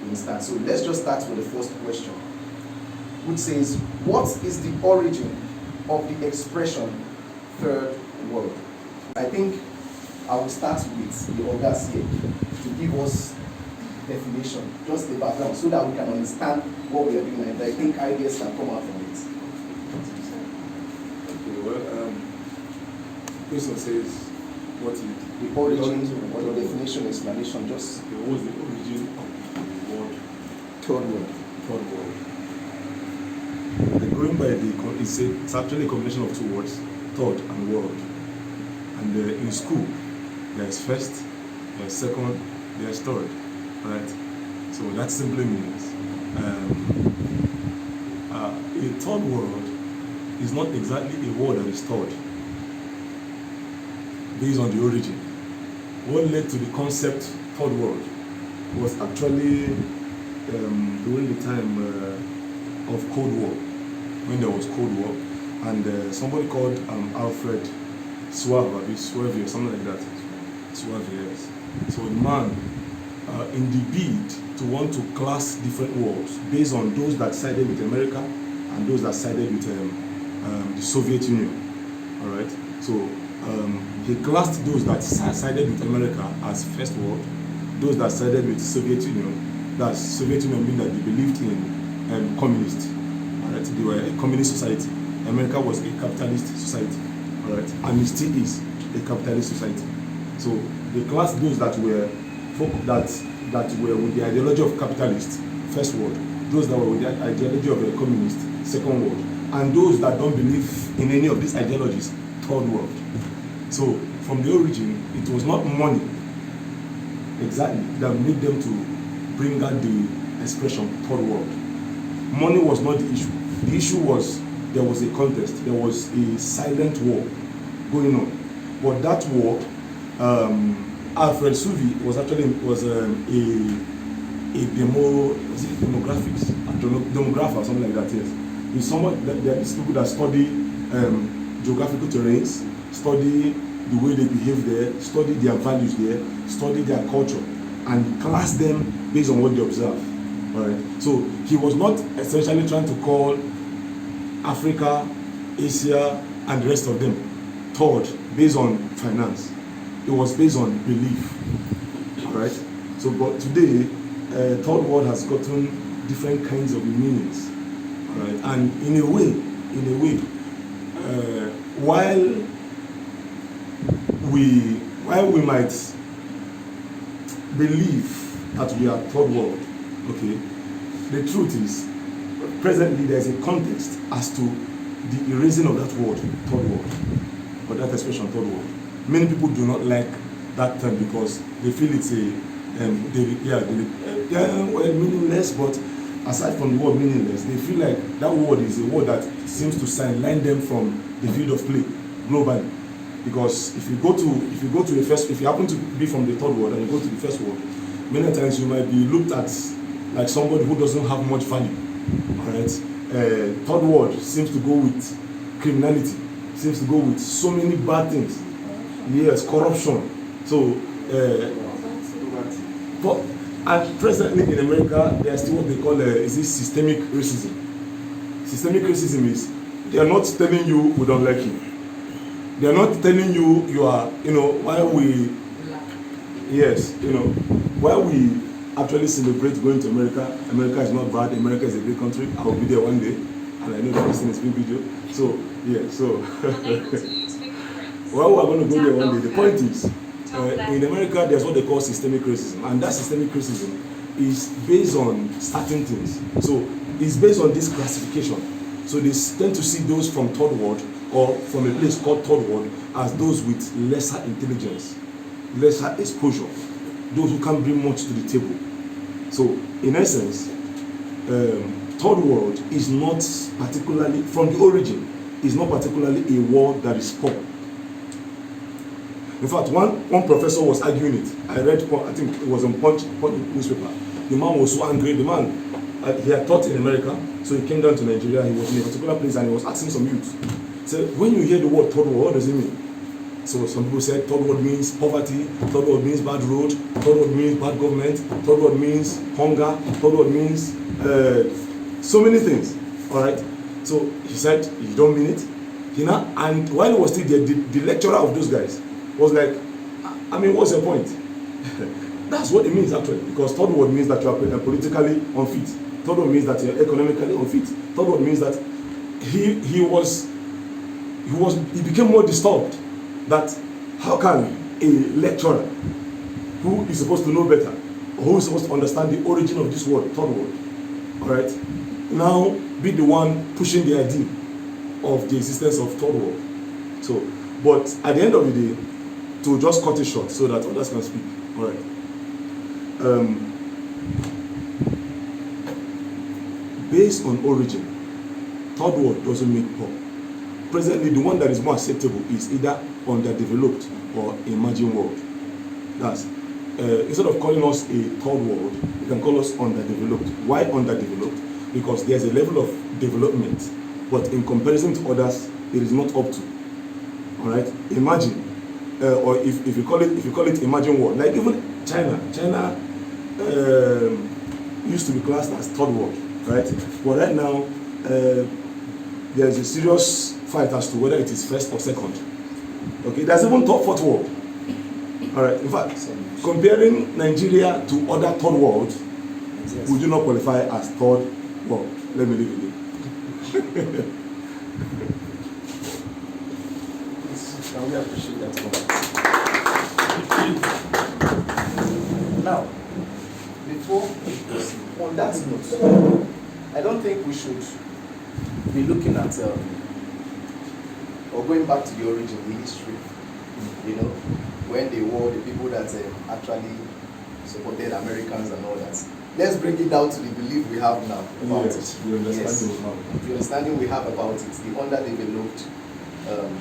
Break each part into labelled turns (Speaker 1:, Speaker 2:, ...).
Speaker 1: you understand? So let's just start with the first question, which says, what is the origin of the expression third world? I think I will start with the Ogas here to give us definition, just the background, so that we can understand what we are doing, and I think ideas can come out from it.
Speaker 2: Okay, well, question says, what is
Speaker 1: the origin, or the definition, explanation, just
Speaker 2: what was the origin of the word
Speaker 1: third world?
Speaker 2: third world? Going by it's actually a combination of two words, third and world. And in school, there's first, there's second, there's third, right? So that simply means a third world is not exactly a word that is third based on the origin. What led to the concept third world was actually during the time of Cold War, when there was Cold War, and somebody called Alfred Suave or something like that. Suave, yes. So the man, in the bid to want to class different worlds based on those that sided with America and those that sided with the Soviet Union. All right. So he classed those that sided with America as first world, those that sided with Soviet Union, that's Soviet Union mean that they believed in communist. All right. They were a communist society. America was a capitalist society. All right. And it still is a capitalist society. So they classed those that were with the ideology of capitalist, first world, those that were with the ideology of a communist, second world, and those that don't believe in any of these ideologies, third world. So from the origin, it was not money exactly that made them to bring out the expression third world. Money was not the issue. The issue was there was a contest, there was a silent war going on. But that war, Alfred Suvi was actually demographer or something like that. Yes, he's someone that there is people that study geographical terrains, study the way they behave there, study their values there, study their culture, and class them based on what they observe. All right. So he was not essentially trying to call Africa, Asia, and the rest of them third based on finance. It was based on belief. All right. So, but today, third world has gotten different kinds of meanings. All right. And in a way, while we might believe that we are third world, okay, the truth is, presently there is a context as to the erasing of that word, third world, or that expression, third world. Many people do not like that term because they feel it's meaningless. But aside from the word meaningless, they feel like that word is a word that seems to sideline them from the field of play globally. Because if you happen to be from the third world and you go to the first world, many times you might be looked at like somebody who doesn't have much value. All right, third world seems to go with criminality, seems to go with so many bad things. Yes, corruption. So, and presently in America, there's still what they call systemic racism. Systemic racism is they are not telling you we don't like you. They are not telling you you are, while we actually celebrate going to America. America is not bad. America is a great country. I will be there one day, and I know that this thing is being video. So well, we're going to go there one day. The point is, in America, there's what they call systemic racism, and that systemic racism is based on certain things. So it's based on this classification. So they tend to see those from third world or from a place called third world as those with lesser intelligence, lesser exposure, those who can't bring much to the table. So in essence, third world is not particularly, from the origin, is not particularly a word that is poor. In fact, one professor was arguing it. I read, I think it was on Punch newspaper. The man was so angry. The man, he had taught in America, so he came down to Nigeria. He was in a particular place and he was asking some youth. He said, when you hear the word third world, what does it mean? So some people said third world means poverty, third world means bad road, third world means bad government, third world means hunger, third world means so many things. All right. So he said, you don't mean it. And while he was still there, the lecturer of those guys was like, I mean, what's your point? That's what it means actually, because third world means that you are politically unfit. Third world means that you are economically unfit. Third world means that he became more disturbed that how can a lecturer who is supposed to know better, or who is supposed to understand the origin of this word, third world, all right, now be the one pushing the idea of the existence of third world. So, but at the end of the day, to just cut it short so that others can speak, all right. Based on origin, third world doesn't make poor. Presently, the one that is more acceptable is either underdeveloped or emerging world. That's instead of calling us a third world, you can call us underdeveloped. Why underdeveloped? Because there's a level of development, but in comparison to others, it is not up to. All right. Imagine, or if you call it emerging world, like even China used to be classed as third world, right? But right now, there's a serious fight as to whether it is first or second. Okay, there's even fourth world. All right. In fact, comparing Nigeria to other third worlds, we do not qualify as third world. Let me leave it there.
Speaker 1: Can we appreciate that comment? Now, before on that note, I don't think we should be looking at or going back to the origin, the history. You know, when they were the people that actually supported Americans and all that. Let's bring it down to the belief we have now about it.
Speaker 2: The
Speaker 1: understanding we have about it, the underdeveloped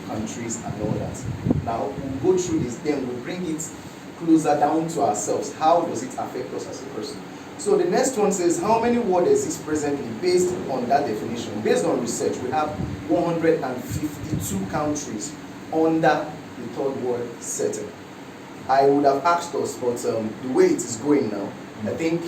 Speaker 1: countries and all that. Now, we'll go through this, then we'll bring it closer down to ourselves. How does it affect us as a person? So the next one says, how many words exist presently based on that definition? Based on research, we have 152 countries under the third world setting. I would have asked us, but the way it is going now, I think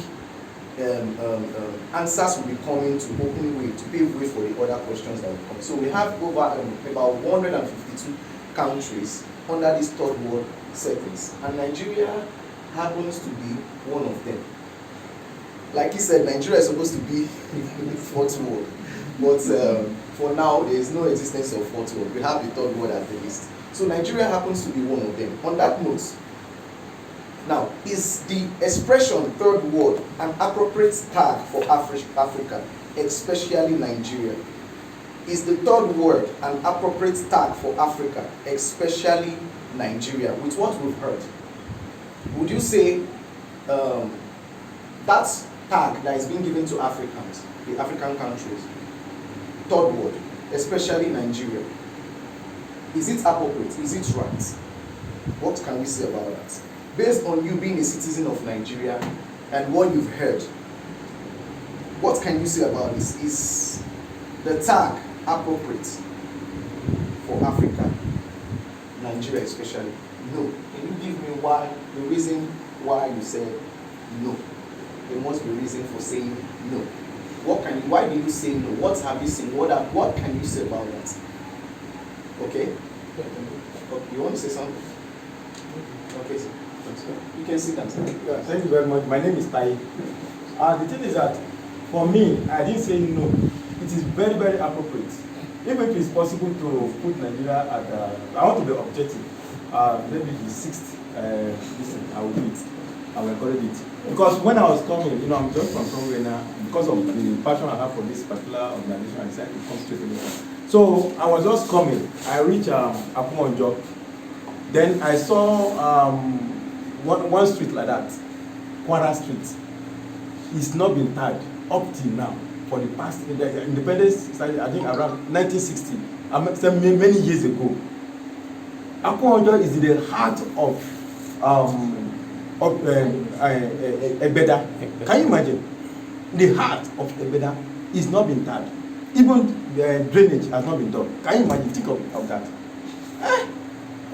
Speaker 1: answers will be coming to open way, to pave way for the other questions that will come. So we have over about 152 countries under these third world settings, and Nigeria happens to be one of them. Like he said, Nigeria is supposed to be in the fourth world, but for now there is no existence of fourth world. We have the third world at the least. So Nigeria happens to be one of them. On that note, now, is the expression third world an appropriate tag for Africa, especially Nigeria? Is the third world an appropriate tag for Africa, especially Nigeria? With what we've heard, would you say that tag that is being given to Africans, the African countries, third world, especially Nigeria, is it appropriate? Is it right? What can we say about that? Based on you being a citizen of Nigeria and what you've heard, what can you say about this? Is the tag appropriate for Africa, Nigeria especially? No. Can you give me why, the reason why you said no? There must be a reason for saying no. Why did you say no? What have you seen? What can you say about that? Okay? You want to say something? Okay. You can sit down.
Speaker 3: Yeah, thank you very much. My name is Tai. The thing is that, for me, I didn't say no. It is very, very appropriate. Even if it's possible to put Nigeria at, I want to be objective. Maybe the sixth, listen, I will do it. I will encourage it. Because when I was coming, I'm just from somewhere now, because of the passion I have for this particular organization, I decided to come straight to me. So I was just coming. I reached Apumonjo. Then I saw one street like that, Kwara Street. It's not been tagged up till now for the past independence started, I think around 1960. Many years ago. Apumonjo is in the heart of Ebeda. Can you imagine? The heart of Ebeda is not been tagged. Even the drainage has not been done. Can you imagine? Think of that.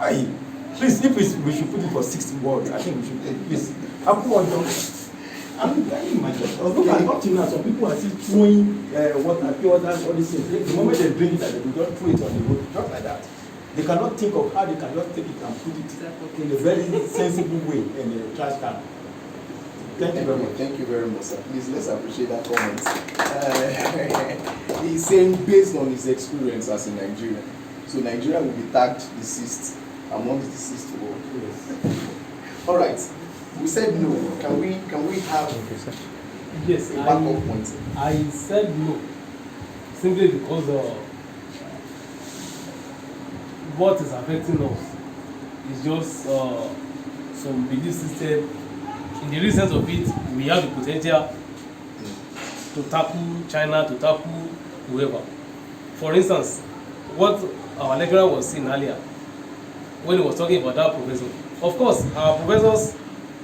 Speaker 3: Aye. Please, if we should put it for 60 words, I think we should. Please, I put one down. I'm telling you, my God. Look at up to now, some people are still throwing water, pure water, all these things. The moment they drink it, they will just throw it on the road, just like that. They cannot think of how they can just take it and put it in a very sensible way in the trash can. Thank you very much.
Speaker 1: Thank you very much, sir. Please, let's appreciate that comment. He's saying based on his experience as a Nigerian. So Nigeria will be tagged deceased among the deceased world.
Speaker 3: Yes.
Speaker 1: All right. We said no. Can we have
Speaker 4: yes,
Speaker 1: a backup point?
Speaker 4: I said no simply because what is affecting us is just some belief system. In the real sense of it, we have the potential to tackle China, to tackle whoever. For instance, what our lecturer was saying earlier when he was talking about that professor. Of course, our professors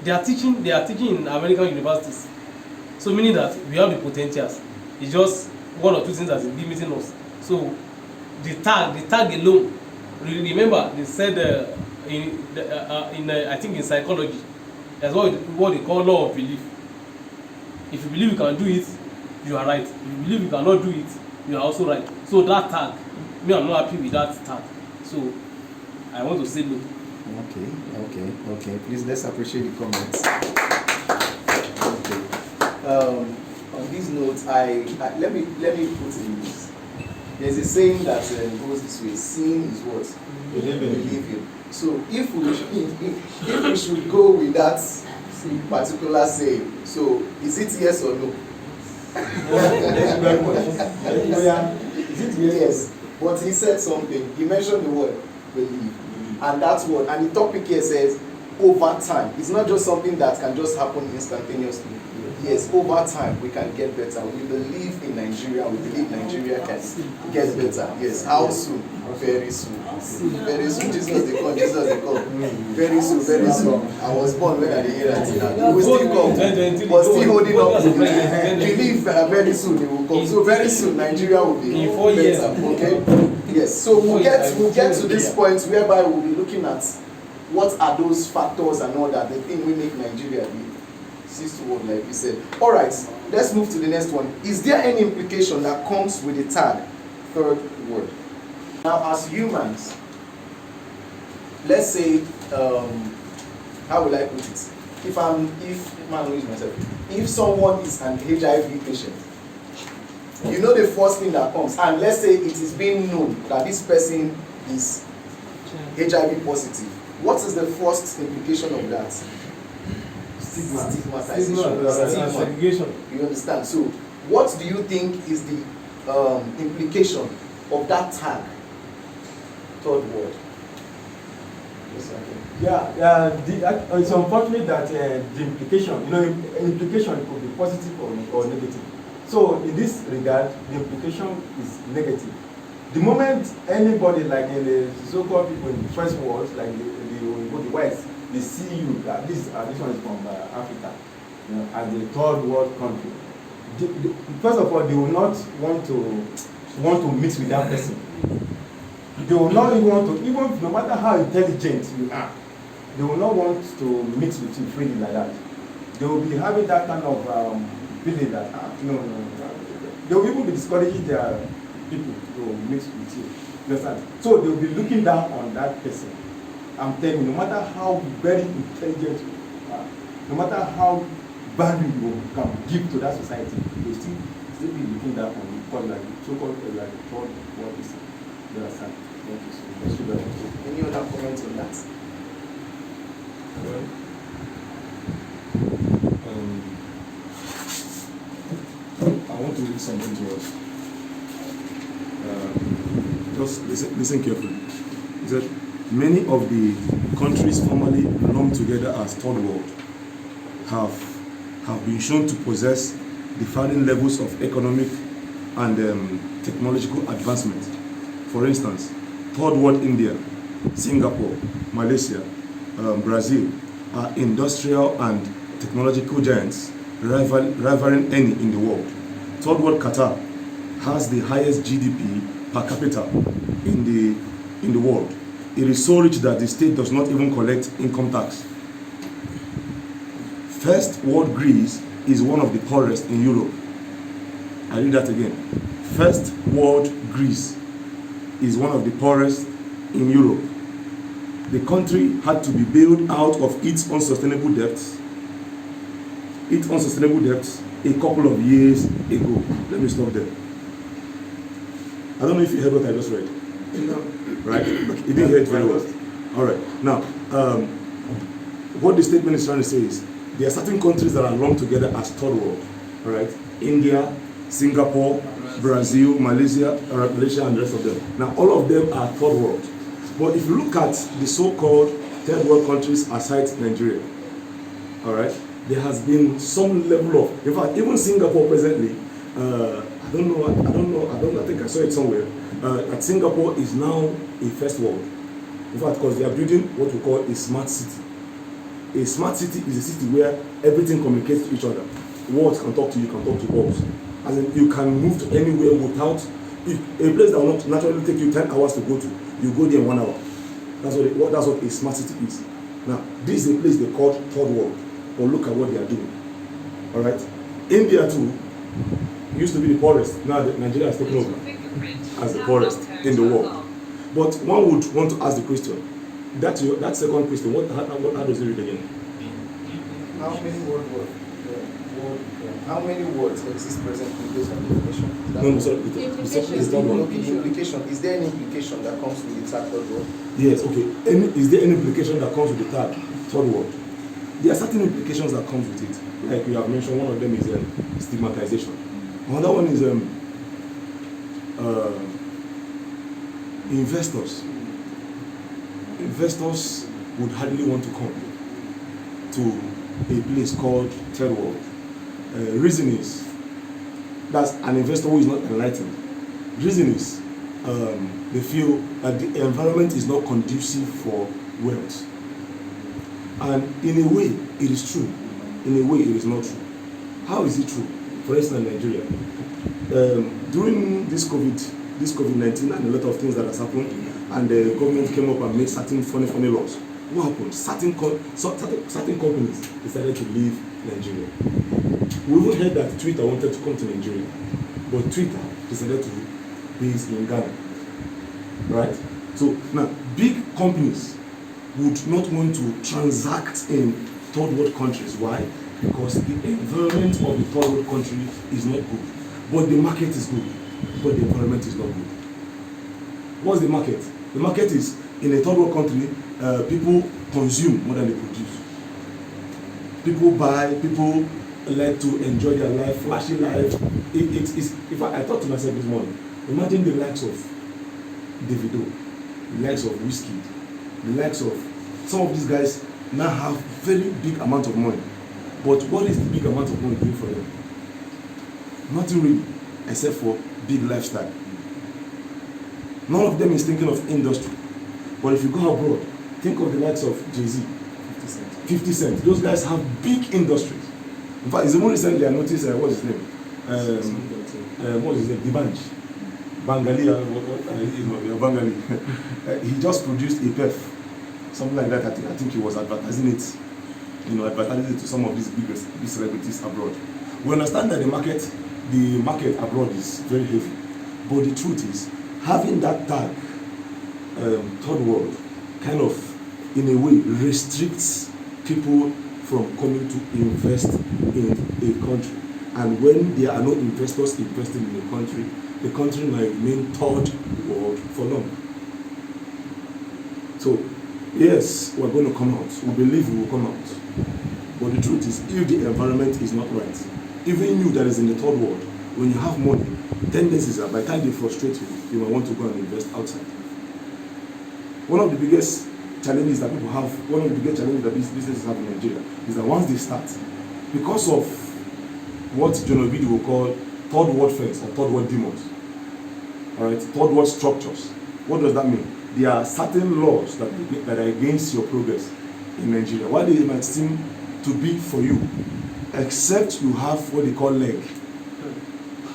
Speaker 4: they are teaching in American universities. So meaning that we have the potentials. It's just one or two things that is limiting us. So the tag alone. Remember, they said I think in psychology, that's what they call law of belief. If you believe you can do it, you are right. If you believe you cannot do it, you are also right. So that tag, me, I'm not happy with that tag. So I want to say no.
Speaker 1: Okay. Please, let's appreciate the comments. Okay. On these notes, let me put in this. There's a saying that goes this way: seeing is what? Believing. So if we should go with that particular saying, so is it yes or no?
Speaker 3: Is it
Speaker 1: yes? But he said something. He mentioned the word believe, and that's what. And the topic here says over time. It's not just something that can just happen instantaneously. Yes, over time we can get better. We believe in Nigeria. We believe Nigeria can get better. Yes, how soon? Very soon. Very soon. Jesus they come. Very soon. Very soon. I was born when I did hear that. We still come, but still holding up. Believe very soon it will come. So very soon Nigeria will be better. Okay. Yes. So we'll get to this point whereby we'll be looking at what are those factors and all that, the thing we make Nigeria be. World, like we said. All right, let's move to the next one. Is there any implication that comes with the tag third world? Now, as humans, let's say, how will I put it? If someone is an HIV patient, you know the first thing that comes, and let's say it is being known that this person is HIV positive. What is the first implication of that? Stigmatization.
Speaker 4: Segregation.
Speaker 1: You understand? So, what do you think is the implication of that tag? Third word.
Speaker 3: It's unfortunate that the implication, implication could be positive or negative. So, in this regard, the implication is negative. The moment anybody, like in the so-called people in the first world, like the whites, they see you, this one is from Africa, as the third world country. First of all, they will not want to mix with that person. They will not even want to, even no matter how intelligent you are, they will not want to mix with you freely like that. They will be having that kind of feeling that, they will even be discouraging their people to mix with you. You understand? So they will be looking down on that person. I'm telling you, no matter how very intelligent you are, no matter how value you can give to that society, they still be looking down on you, called like so-called like third world person. You understand? Thank you so much.
Speaker 1: Any other comments on that?
Speaker 2: I want to read something to us. Just listen carefully. He said, many of the countries formerly lumped together as third world have been shown to possess differing levels of economic and technological advancement. For instance, third world India, Singapore, Malaysia, Brazil are industrial and technological giants rivaling any in the world. Third world Qatar has the highest GDP per capita in the world. It is so rich that the state does not even collect income tax. First world Greece is one of the poorest in Europe. I read that again. First world Greece is one of the poorest in Europe. The country had to be bailed out of its unsustainable debts a couple of years ago. Let me stop there. I don't know if you heard what I just read.
Speaker 1: No.
Speaker 2: Right? You didn't hear it very well. All right. Now, what the statement is trying to say is there are certain countries that are lumped together as third world. All right? India, Singapore, Brazil, Malaysia, and the rest of them. Now, all of them are third world. But if you look at the so-called third world countries aside Nigeria, all right, there has been some level of, in fact, even Singapore presently, I think I saw it somewhere, that Singapore is now a first world. In fact, because they are building what we call a smart city. A smart city is a city where everything communicates to each other. Words can talk to you, can talk to walls. As in, you can move to anywhere without, a place that will not naturally take you 10 hours to go to, you go there in 1 hour. That's what a smart city is. Now, this is a place they call third world. But look at what they are doing. All right? India too used to be the poorest. Now Nigeria has taken over as the poorest in the world. But one would want to ask the question, that second question, how does it read again?
Speaker 1: How many words exist presently based on the definition?
Speaker 2: No, sorry. It's not one.
Speaker 1: Implication. Is there any implication that comes with the tag third word?
Speaker 2: Yes, okay. Is there any implication that comes with the tag third word? There are certain implications that comes with it. Like you have mentioned, one of them is stigmatization. Another one is investors. Investors would hardly want to come to a place called third world. Reason is that's an investor who is not enlightened. Reason is they feel that the environment is not conducive for wealth. And in a way, it is true. In a way, it is not true. How is it true? For instance, Nigeria. During this COVID-19 and a lot of things that has happened, and the government came up and made certain funny laws. What happened? Certain companies decided to leave Nigeria. We even heard that Twitter wanted to come to Nigeria, but Twitter decided to be in Ghana. Right? So now, big companies would not want to transact in third world countries. Why? Because the environment of the third world country is not good. But the market is good. But the environment is not good. What's the market? The market is, in a third world country, people consume more than they produce. People buy, people like to enjoy their life, flashy life. If I thought to myself this morning, imagine the likes of Davido, the likes of Whiskey, the likes of some of these guys now have very big amount of money. But what is the big amount of money doing for them? Nothing really, except for big lifestyle. None of them is thinking of industry. But if you go abroad, think of the likes of Jay-Z, 50 Cent. Those guys have big industries. In fact, it's even recently I noticed, what's his name? What's his name? Dibanj. Bengali. He just produced a PEF. Something like that. I think he was advertising it, advertising it to some of these big celebrities abroad. We understand that the market abroad is very heavy, but the truth is, having that tag, third world, kind of, in a way, restricts people from coming to invest in a country. And when there are no investors investing in the country might remain third world for long. So, yes, we're going to come out. We believe we will come out. But the truth is, if the environment is not right, even you that is in the third world, when you have money, tendencies are by the time they frustrate you, you might want to go and invest outside. One of the biggest challenges that people have, one of the biggest challenges that businesses have in Nigeria is that once they start, because of what John Obidi will call third world fence or third world demons, all right, third world structures. What does that mean? There are certain laws that are against your progress in Nigeria. Why they might seem to be for you, except you have what they call leg.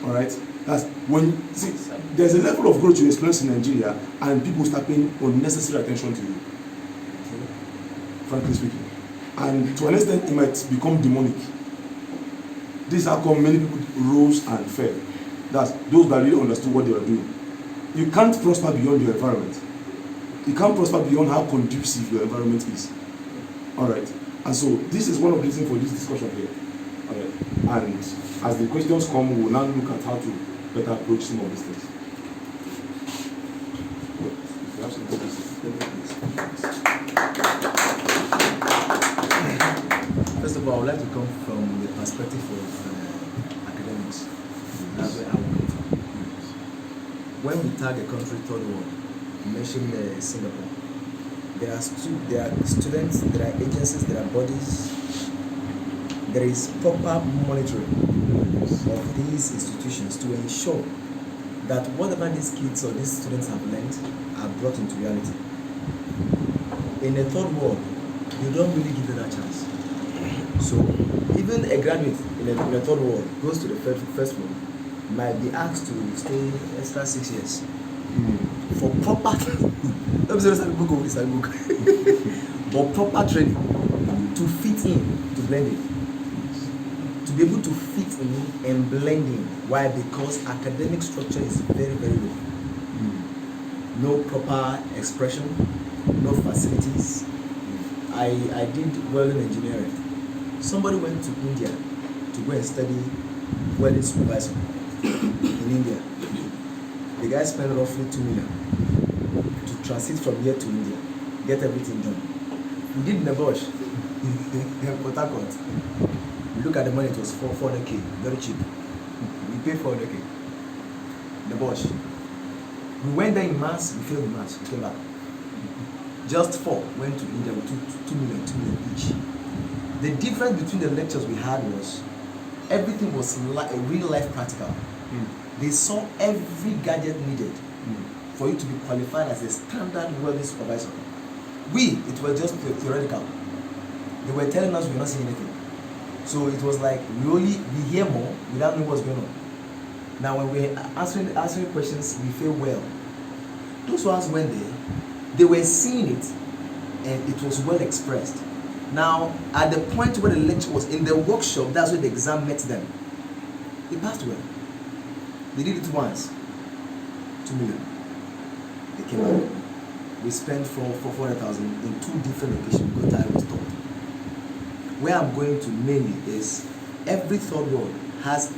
Speaker 2: All right, That's when see there's a level of growth you experience in Nigeria, and people start paying unnecessary attention to you. Frankly speaking, and to an extent, it might become demonic. This is how come many people rose and fell. That's those that really understood what they were doing. You can't prosper beyond your environment. You can't prosper beyond how conducive your environment is. All right. And so this is one of the reasons for this discussion here. All right. And as the questions come, we will now look at how to better approach some of these things. If you have something to say,
Speaker 5: First of all, I would like to come from the perspective of academics. That's where I will come from. When we tag a country third world, you mentioned Singapore. There are students, there are agencies, there are bodies. There is proper monitoring of these institutions to ensure that whatever these kids or these students have learned are brought into reality. In a third world, you don't really give them that chance. So even a graduate in a third world goes to the first world, might be asked to stay extra 6 years for proper but proper training to fit in, to blend in, to be able to fit in and blend in. Why? Because academic structure is very, very low. No proper expression, no facilities. I did welding engineering. Somebody went to India to go and study welding supervisor in India. The guy spent roughly 2 million to transit from here to India, get everything done. He did in the bush in Port Harcourt. You look at the money, it was 400k, very cheap. We paid 400k. The bush. We went there in mass, we failed the mass, we came back. Just 4 went to India with 2 million each. The difference between the lectures we had was everything was a real life practical. They saw every gadget needed for you to be qualified as a standard welding supervisor. It was just theoretical. They were telling us we were not seeing anything. So it was like we hear more without knowing what's going on. Now when we're answering questions, we feel well. Those who us went there, they were seeing it and it was well expressed. Now, at the point where the lecture was in the workshop, that's where the exam met them. They passed well. They did it once. 2 million. They came out. We spent for 400,000 in 2 different locations because I was taught. Where I'm going to mainly is every third world has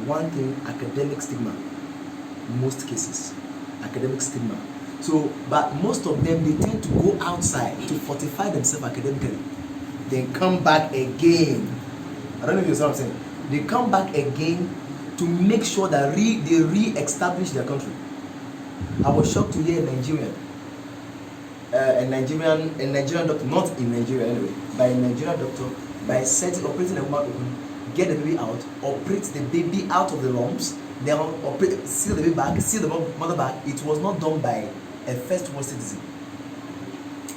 Speaker 5: one thing: academic stigma. Most cases, academic stigma. So, but most of them, they tend to go outside to fortify themselves academically. Then come back again. I don't know if you know what I'm saying. They come back again to make sure that they re-establish their country. I was shocked to hear a Nigerian doctor, not in Nigeria anyway, by a Nigerian doctor, by operating a woman open, get the baby out, operate the baby out of the lumps, then seal the baby back, seal the mother back. It was not done by a first world citizen.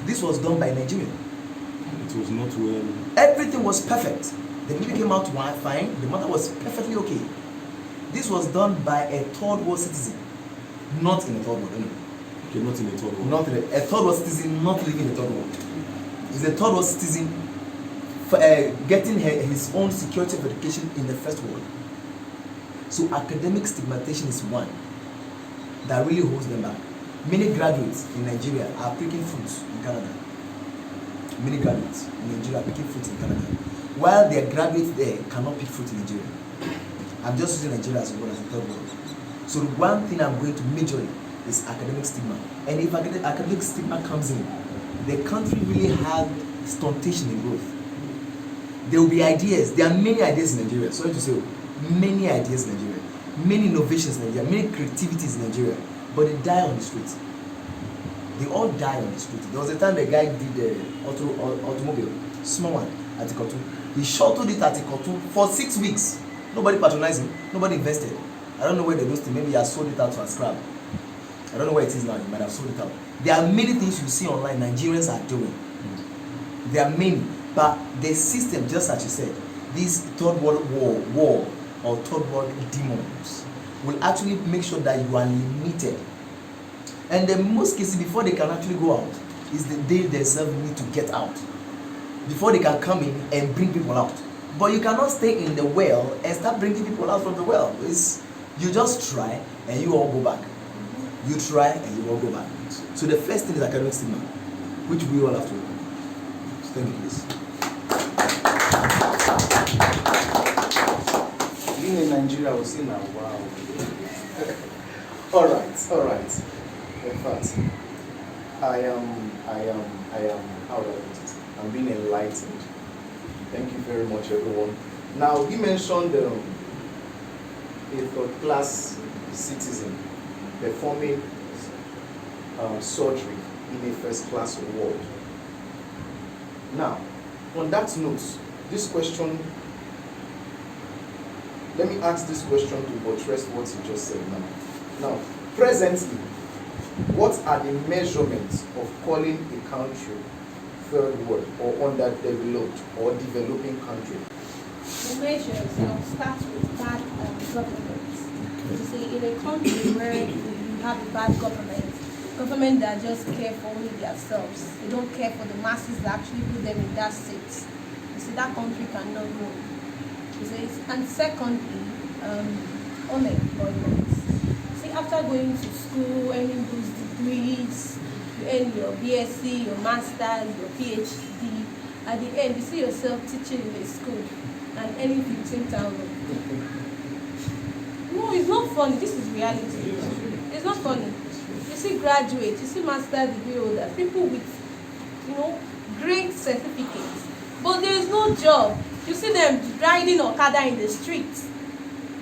Speaker 5: This was done by a Nigerian.
Speaker 2: it was not well.
Speaker 5: Everything was perfect. The baby came out fine. The mother was perfectly okay. This was done by a third world citizen, not in a third world. Anyway.
Speaker 2: Okay, not in a third world.
Speaker 5: Not in a third world citizen, not living in a third world. He's a third world citizen getting his own security verification in the first world. So academic stigmatization is one that really holds them back. Many graduates in Nigeria are picking fruits in Canada. Many graduates in Nigeria are picking fruits in Canada, while their graduates there cannot pick fruit in Nigeria. I'm just using Nigeria as well as a third world. So the one thing I'm going to majorly is academic stigma. And if academic stigma comes in, the country really has stuntation in growth. There will be ideas. There are many ideas in Nigeria. Sorry to say, many ideas in Nigeria, many innovations in Nigeria, many creativities in Nigeria, but they die on the street. They all die on the street. There was a time the guy did the automobile, small one, at Ikotu. He shuttled it at Ikotu for 6 weeks. Nobody patronized him. Nobody invested. I don't know where they lost it. Maybe he has sold it out to a scrap. I don't know where it is now. He might have sold it out. There are many things you see online Nigerians are doing. There are many. But the system, just as you said, this third world war or third world demons will actually make sure that you are limited. And in most cases, before they can actually go out, is the day themselves need to get out. Before they can come in and bring people out. But you cannot stay in the well and start bringing people out from the well. You just try and you all go back. You try and you all go back. So the first thing is academic stigma, which we all have to overcome. Thank you, please.
Speaker 1: Being in Nigeria, we'll see now. Wow. all right. In fact, I am, how do I put it? I'm being enlightened. Thank you very much, everyone. Now, he mentioned a third-class citizen performing surgery in a first-class ward. Now, on that note, this question, let me ask this question to buttress what you just said now. Now, presently, what are the measurements of calling a country third world or underdeveloped or developing country?
Speaker 6: The measures, I'll start with bad government. You see, in a country where you have a bad government that just care for only themselves, they don't care for the masses that actually put them in that seat. You see, that country cannot grow. You see, and secondly, unemployment. See, after going to school, earning those degrees, you earn your BSc, your master's, your PhD. At the end, you see yourself teaching in a school and earning 15,000. No, it's not funny. This is reality. It's not funny. You see graduates, you see master degree holders, people with, great certificates, but there is no job. You see them riding Okada in the streets.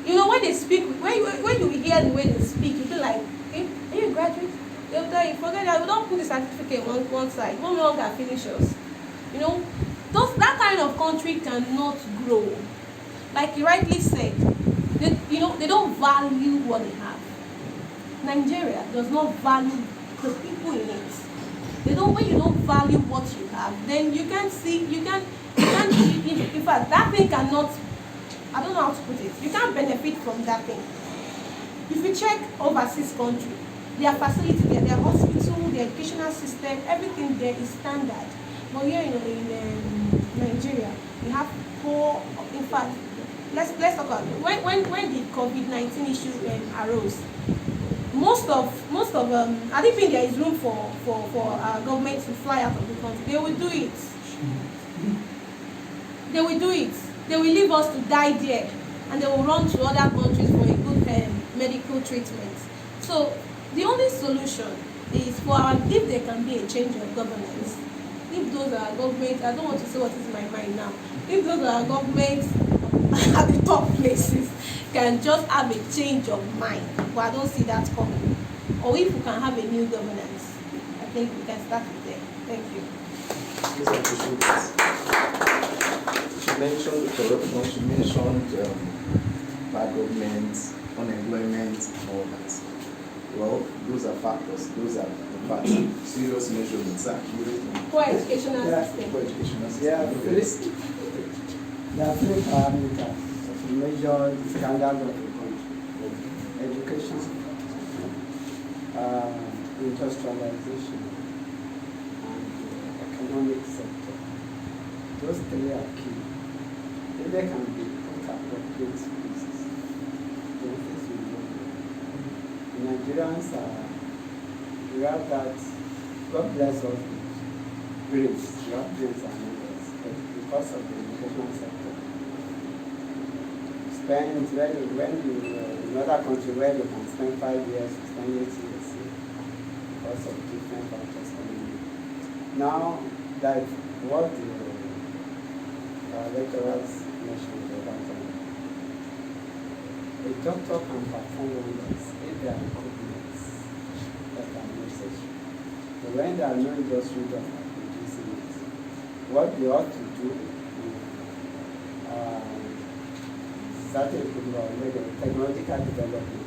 Speaker 6: When they speak, when you hear the way they speak, you feel like, hey, are you a graduate? They'll tell you, forget that, we don't put the certificate on one side, no longer finish us. That kind of country cannot grow. Like you rightly said, they don't value what they have. Nigeria does not value the people in it. When you don't value what you have, then you can't in fact, that thing cannot, I don't know how to put it, you can't benefit from that thing. If you check overseas country, their facility, their hospital, their educational system, everything there is standard. But here in Nigeria, we have poor, in fact, let's talk about it. When the COVID-19 issue arose, most of I don't think there is room for our government to fly out of the country. They will do it. They will do it. They will leave us to die there, and they will run to other countries for a good medical treatment. So the only solution is if there can be a change of governance. If those are governments, I don't want to say what is in my mind now. If those are governments at the top places can just have a change of mind, but I don't see that coming. Or if we can have a new governance, I think we can start with there. Thank you.
Speaker 1: Please appreciate this. She mentioned corruption, she mentioned bad government, unemployment, and all that. Well, those are factors. Those are the facts. Serious measurements.
Speaker 6: Poor educational system.
Speaker 1: Poor educational system.
Speaker 7: There are three parameters to measure the standard of a country: education, industrialization, and the economic sector. Those three are key. If they can be put appropriate places, then things will go well. Nigerians we have that, God bless us with grace. We have grace and others, but because of the educational sector, when you in other country where you can spend 5 years, spend 8 years, because of different factors coming in. Now that what the lecturers mentioned about a doctor can perform wonders if there are equipments that are necessary. But when there are no industry that are producing it, what they ought to do is start a technological development.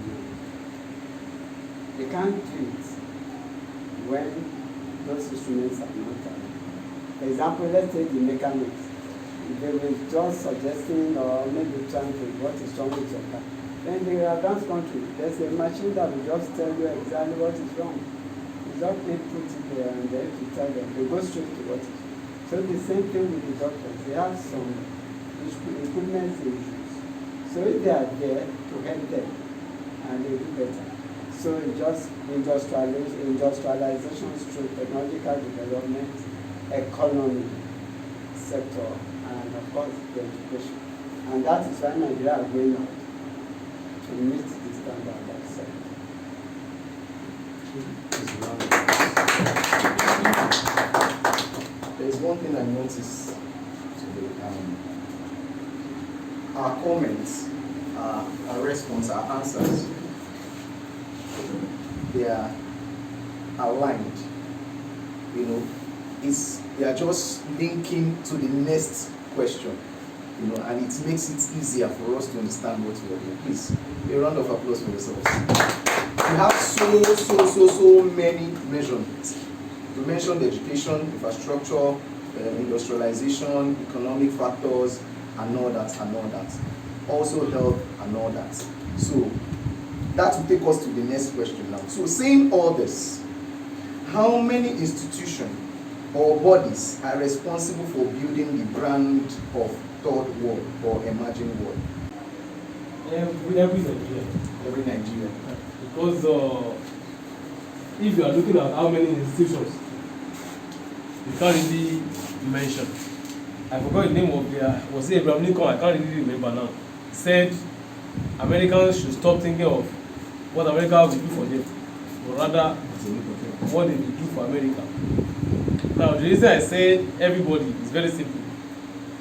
Speaker 7: They can't do it when those instruments are not around. For example, let's take the mechanics. They were just suggesting or maybe trying to what is wrong with your car. Then in the advanced country, there's a machine that will just tell you exactly what is wrong. You just need to put it there and then to tell them. They go straight to what is. So the same thing with the doctors. They have some equipment issues. So if they are there to help them, and they do better. So it just industrialization through technological development, economy sector, and of course the education. And that is why Nigeria are going out to meet the standard of set.
Speaker 1: There is one thing I noticed today. Our comments, our response, our answers, they are aligned. You know, they are just linking to the next question. You know, and it makes it easier for us to understand what we are doing. Please, a round of applause for yourselves. We have so many measurements. We mentioned education, infrastructure, industrialization, economic factors, and all that. Also health and all that. So that will take us to the next question now. So saying all this, how many institutions or bodies are responsible for building the brand of third world or emerging world?
Speaker 4: Every Nigerian.
Speaker 1: Every Nigerian.
Speaker 4: Because if you are looking at how many institutions, you can't really mention. I forgot the name of was it Abraham Lincoln? I can't really remember now. He said Americans should stop thinking of what America will do for them, but rather what they will do for America. Now, the reason I said everybody is very simple.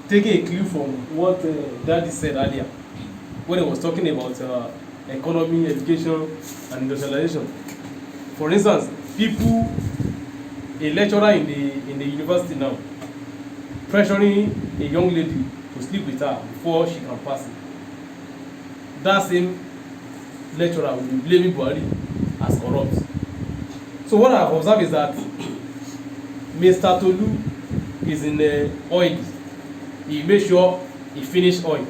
Speaker 4: Taking a clue from what Daddy said earlier, when he was talking about economy, education, and industrialization. For instance, a lecturer in the university now, pressuring a young lady to sleep with her before she can pass it. That same lecturer will be blaming Buhari as corrupt. So what I've observed is that Mr. Tolu is in oil. He made sure he finished oil.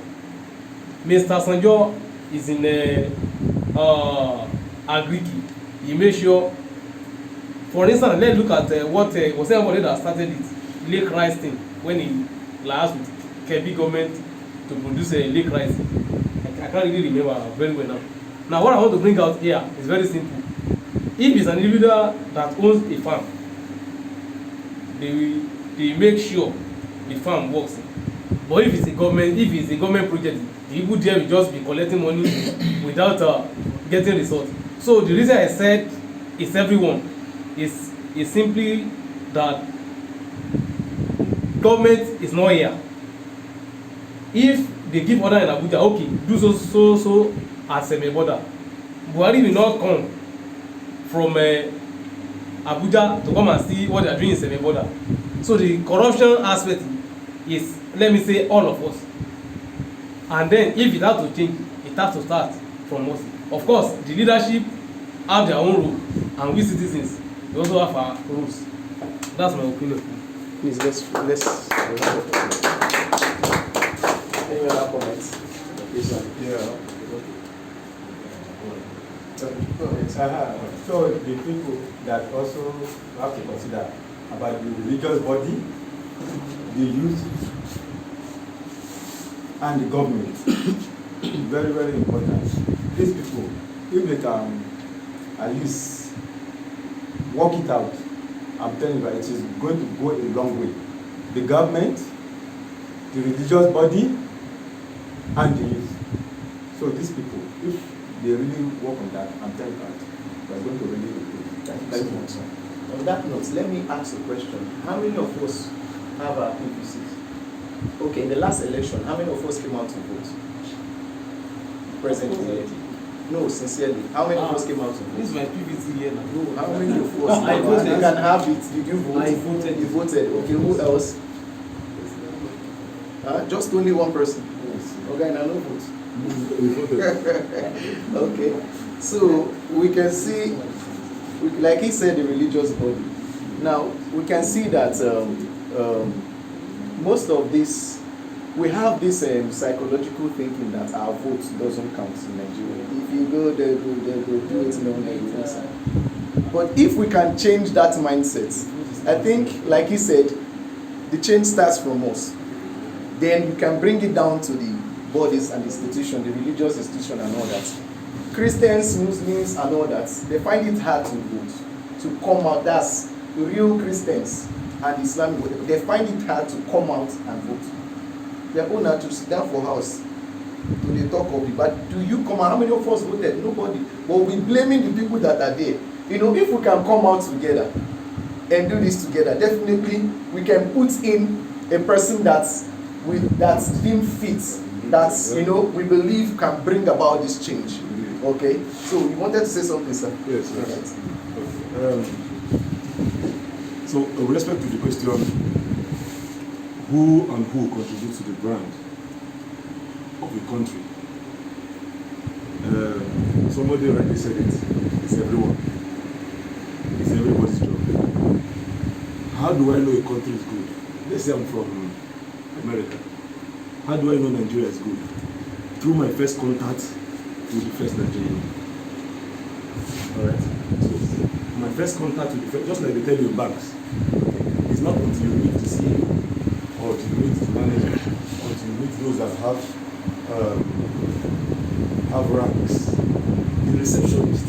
Speaker 4: Mr. Sanjo is in Agriki. He made sure. For instance, let's look at what was somebody that started it, lake rice thing, when he last with Kebbi government to produce a lake rice. I can't really remember very well now. Now, what I want to bring out here is very simple. If it's an individual that owns a farm, they make sure the farm works. But if it's a government project, the people there will just be collecting money without getting results. So the reason I said it's everyone is simply that government is not here. If they give order in Abuja, okay, do so at Semeboda. Buhari will not come from Abuja to come and see what they are doing in Semeboda. So the corruption aspect is, let me say, all of us. And then if it has to change, it has to start from us. Of course, the leadership have their own role, and we citizens, we also have our rules. That's my opinion.
Speaker 1: Please, let's any other comments? This one.
Speaker 2: Yeah.
Speaker 3: So the people that also have to consider about the religious body, the youth, and the government. Very, very important. These people, if they can at least work it out, I'm telling you, it is going to go a long way. The government, the religious body, and the youth. So these people, if they really work on that, I'm telling you, they're going to really improve.
Speaker 1: Thank you, sir. On that note, let me ask a question. How many of us have our PVCs? Okay, in the last election, how many of us came out to vote? Presently. No, sincerely. How many of us came out to vote?
Speaker 4: This is my PVC here now.
Speaker 1: No, how many of us?
Speaker 4: I voted.
Speaker 1: You can have it. Did you vote?
Speaker 4: I voted.
Speaker 1: You voted. Okay, who else? Just only one person. Okay, now no vote. Okay, so we can see, like he said, the religious body. Now we can see that most of this, we have this psychological thinking that our vote doesn't count in Nigeria. go, they go do it in their own. But if we can change that mindset, I think, like he said, the change starts from us. Then you can bring it down to the bodies and institution, the religious institution and all that. Christians, Muslims and all that, they find it hard to vote, to come out. That's the real Christians and Islamic, they find it hard to come out and vote. Their own are to sit down for house, to the talk of it. But do you come out? How many of us voted? Nobody. But we're blaming the people that are there. You know, if we can come out together and do this together, definitely we can put in a person that's deemed fit, that's, you know, we believe can bring about this change. Okay? So you wanted to say something, sir?
Speaker 2: Yes. Okay. So with respect to the question, who contributes to the brand of a country? Somebody already said it. It's everyone. It's everybody's job. How do I know a country is good? Let's say I'm from America. How do I know Nigeria is good? Through my first contact with the first Nigerian. Alright? So my first contact with the first, just like they tell you in banks, it's not until you meet the CEO or until you meet the manager or until you meet those that have ranks. The receptionist,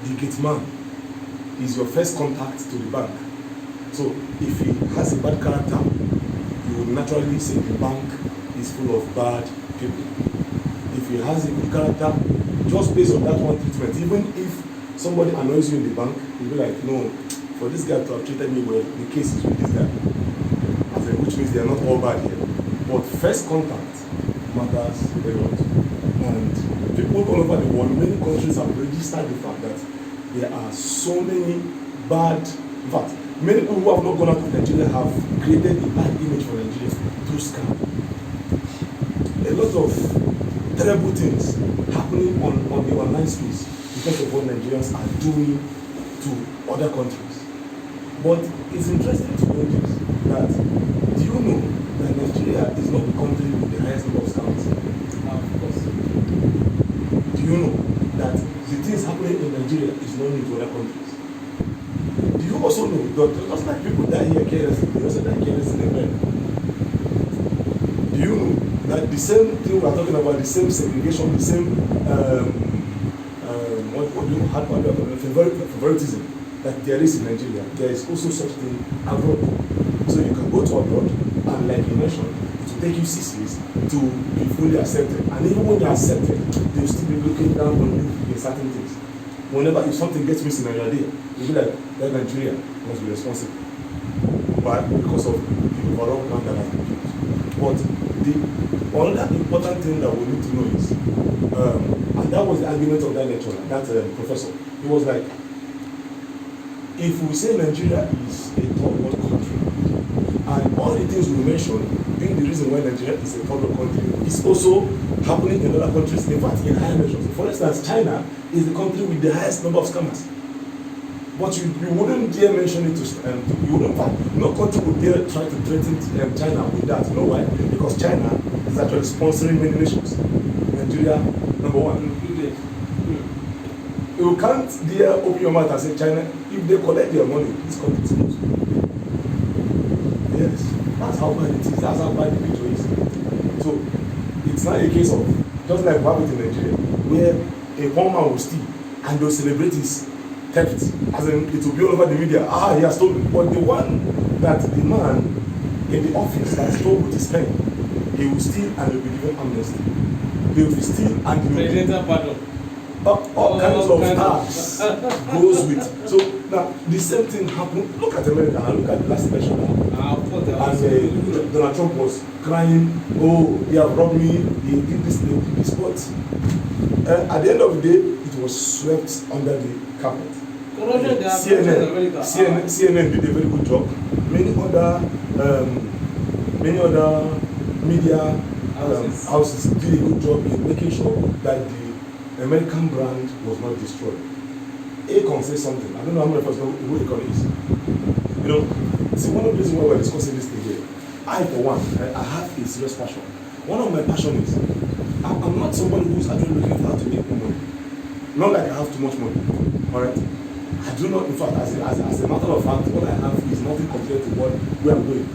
Speaker 2: the gate man is your first contact to the bank. So if he has a bad character, you would naturally say the bank is full of bad people. If he has a good character, just based on that one treatment, even if somebody annoys you in the bank, you'll be like, no, for this guy to have treated me well, the case is with this guy. Which means they are not all bad here. But first contact matters a lot. And people all over the world, many countries have registered the fact that there are so many bad, in fact, many people who have not gone out of Nigeria have created a bad image for Nigeria through scam. A lot of terrible things happening on the online space because of what Nigerians are doing to other countries. But it's interesting to know this, that do you know that Nigeria is not the country with the highest number of scams?
Speaker 4: Of course.
Speaker 2: Do you know that the things happening in Nigeria is not new to other countries? Do you also know that just like people die here carelessly, they also die carelessly in America? Do you know that the same thing we are talking about, the same segregation, the same favoritism that there is in Nigeria, there is also such thing abroad. So you can go to abroad and, like you mentioned, it will take you 6 years to be fully accepted. And even when you're accepted, they'll still be looking down on you in certain things. Whenever if something gets missing and you're there, you'll be like, that Nigeria must be responsible. But because of the overall plan that has been built. But the another important thing that we need to know is, and that was the argument of that lecturer, that professor. He was like, if we say Nigeria is a third world country, and all the things we mentioned being the reason why Nigeria is a third world country, is also happening in other countries, in fact, in higher measures. For instance, China is the country with the highest number of scammers. But you wouldn't dare mention it to you wouldn't, no country would dare try to threaten China with that. You know why? Because China is actually sponsoring many nations. Nigeria, number one. You can't dare open your mouth and say China, if they collect their money, this country is closed. Yes, that's how bad it is, that's how bad the picture is. So, it's not a case of, just like we have it in Nigeria, where a poor man will steal and they'll celebrate his theft, as in it will be all over the media, he has stolen. But the one that the man in the office that stole with his pen, he will steal and will be given amnesty. He will steal and he will
Speaker 4: Presidential pardon.
Speaker 2: all kinds of tasks goes with. So now the same thing happened. Look at America and look at the last election now. And Donald Trump was crying, oh, they have robbed me, they did this, they did this. But at the end of the day, it was swept under the carpet. CNN did a very good job. Many other media houses did a good job in making sure that the American brand was not destroyed. Akon says something. I don't know how many of us know who Akon is. You know, see, one of the reasons why we're discussing this thing here, I, for one, I have a serious passion. One of my passions is, I'm not somebody who's actually looking for how to make money. Not like I have too much money. Alright? I do not, in fact, as a matter of fact, what I have is nothing compared to where I'm going.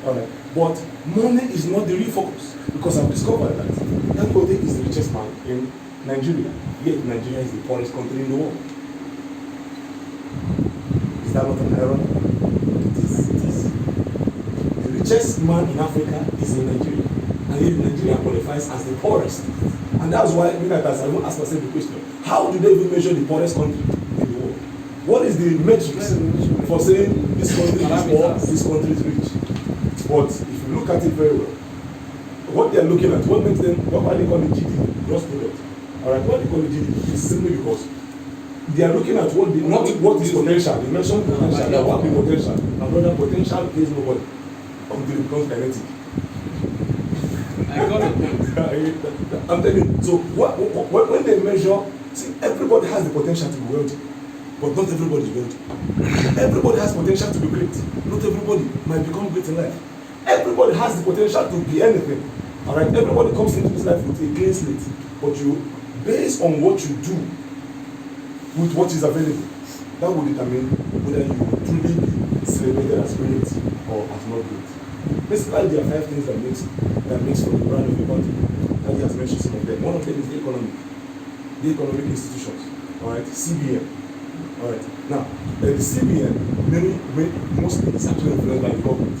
Speaker 2: Alright? But money is not the real focus, because I've discovered that Dangote is the richest man in Nigeria, yet Nigeria is the poorest country in the world. Is that not an error? It is. The richest man in Africa is in Nigeria, and yet Nigeria qualifies as the poorest. And that's why, I won't ask myself the question, how do they even measure the poorest country in the world? What is the metrics for saying this country is poor, this country is rich? But if you look at it very well, what they are looking at, what makes them, why they call it GDP, gross product. Alright, why they call it GDP is simply because they are looking at not what is potential. They mentioned potential, they want the potential. And brother, potential pays nobody until it becomes kinetic.
Speaker 4: I got it.
Speaker 2: I'm telling you, so when they measure, see, everybody has the potential to be wealthy, but not everybody is wealthy. Everybody has potential to be great. Not everybody might become great in life. Everybody has the potential to be anything. Alright, everybody comes into this life with a clean slate, but you, based on what you do with what is available, that will determine whether you will truly be celebrated as great or as not great. Basically, there are 5 things that makes for the brand of a country. And he has mentioned some of them. One of them is the economic institutions. Alright, CBN. Alright, now the CBN mostly is actually influenced by the government.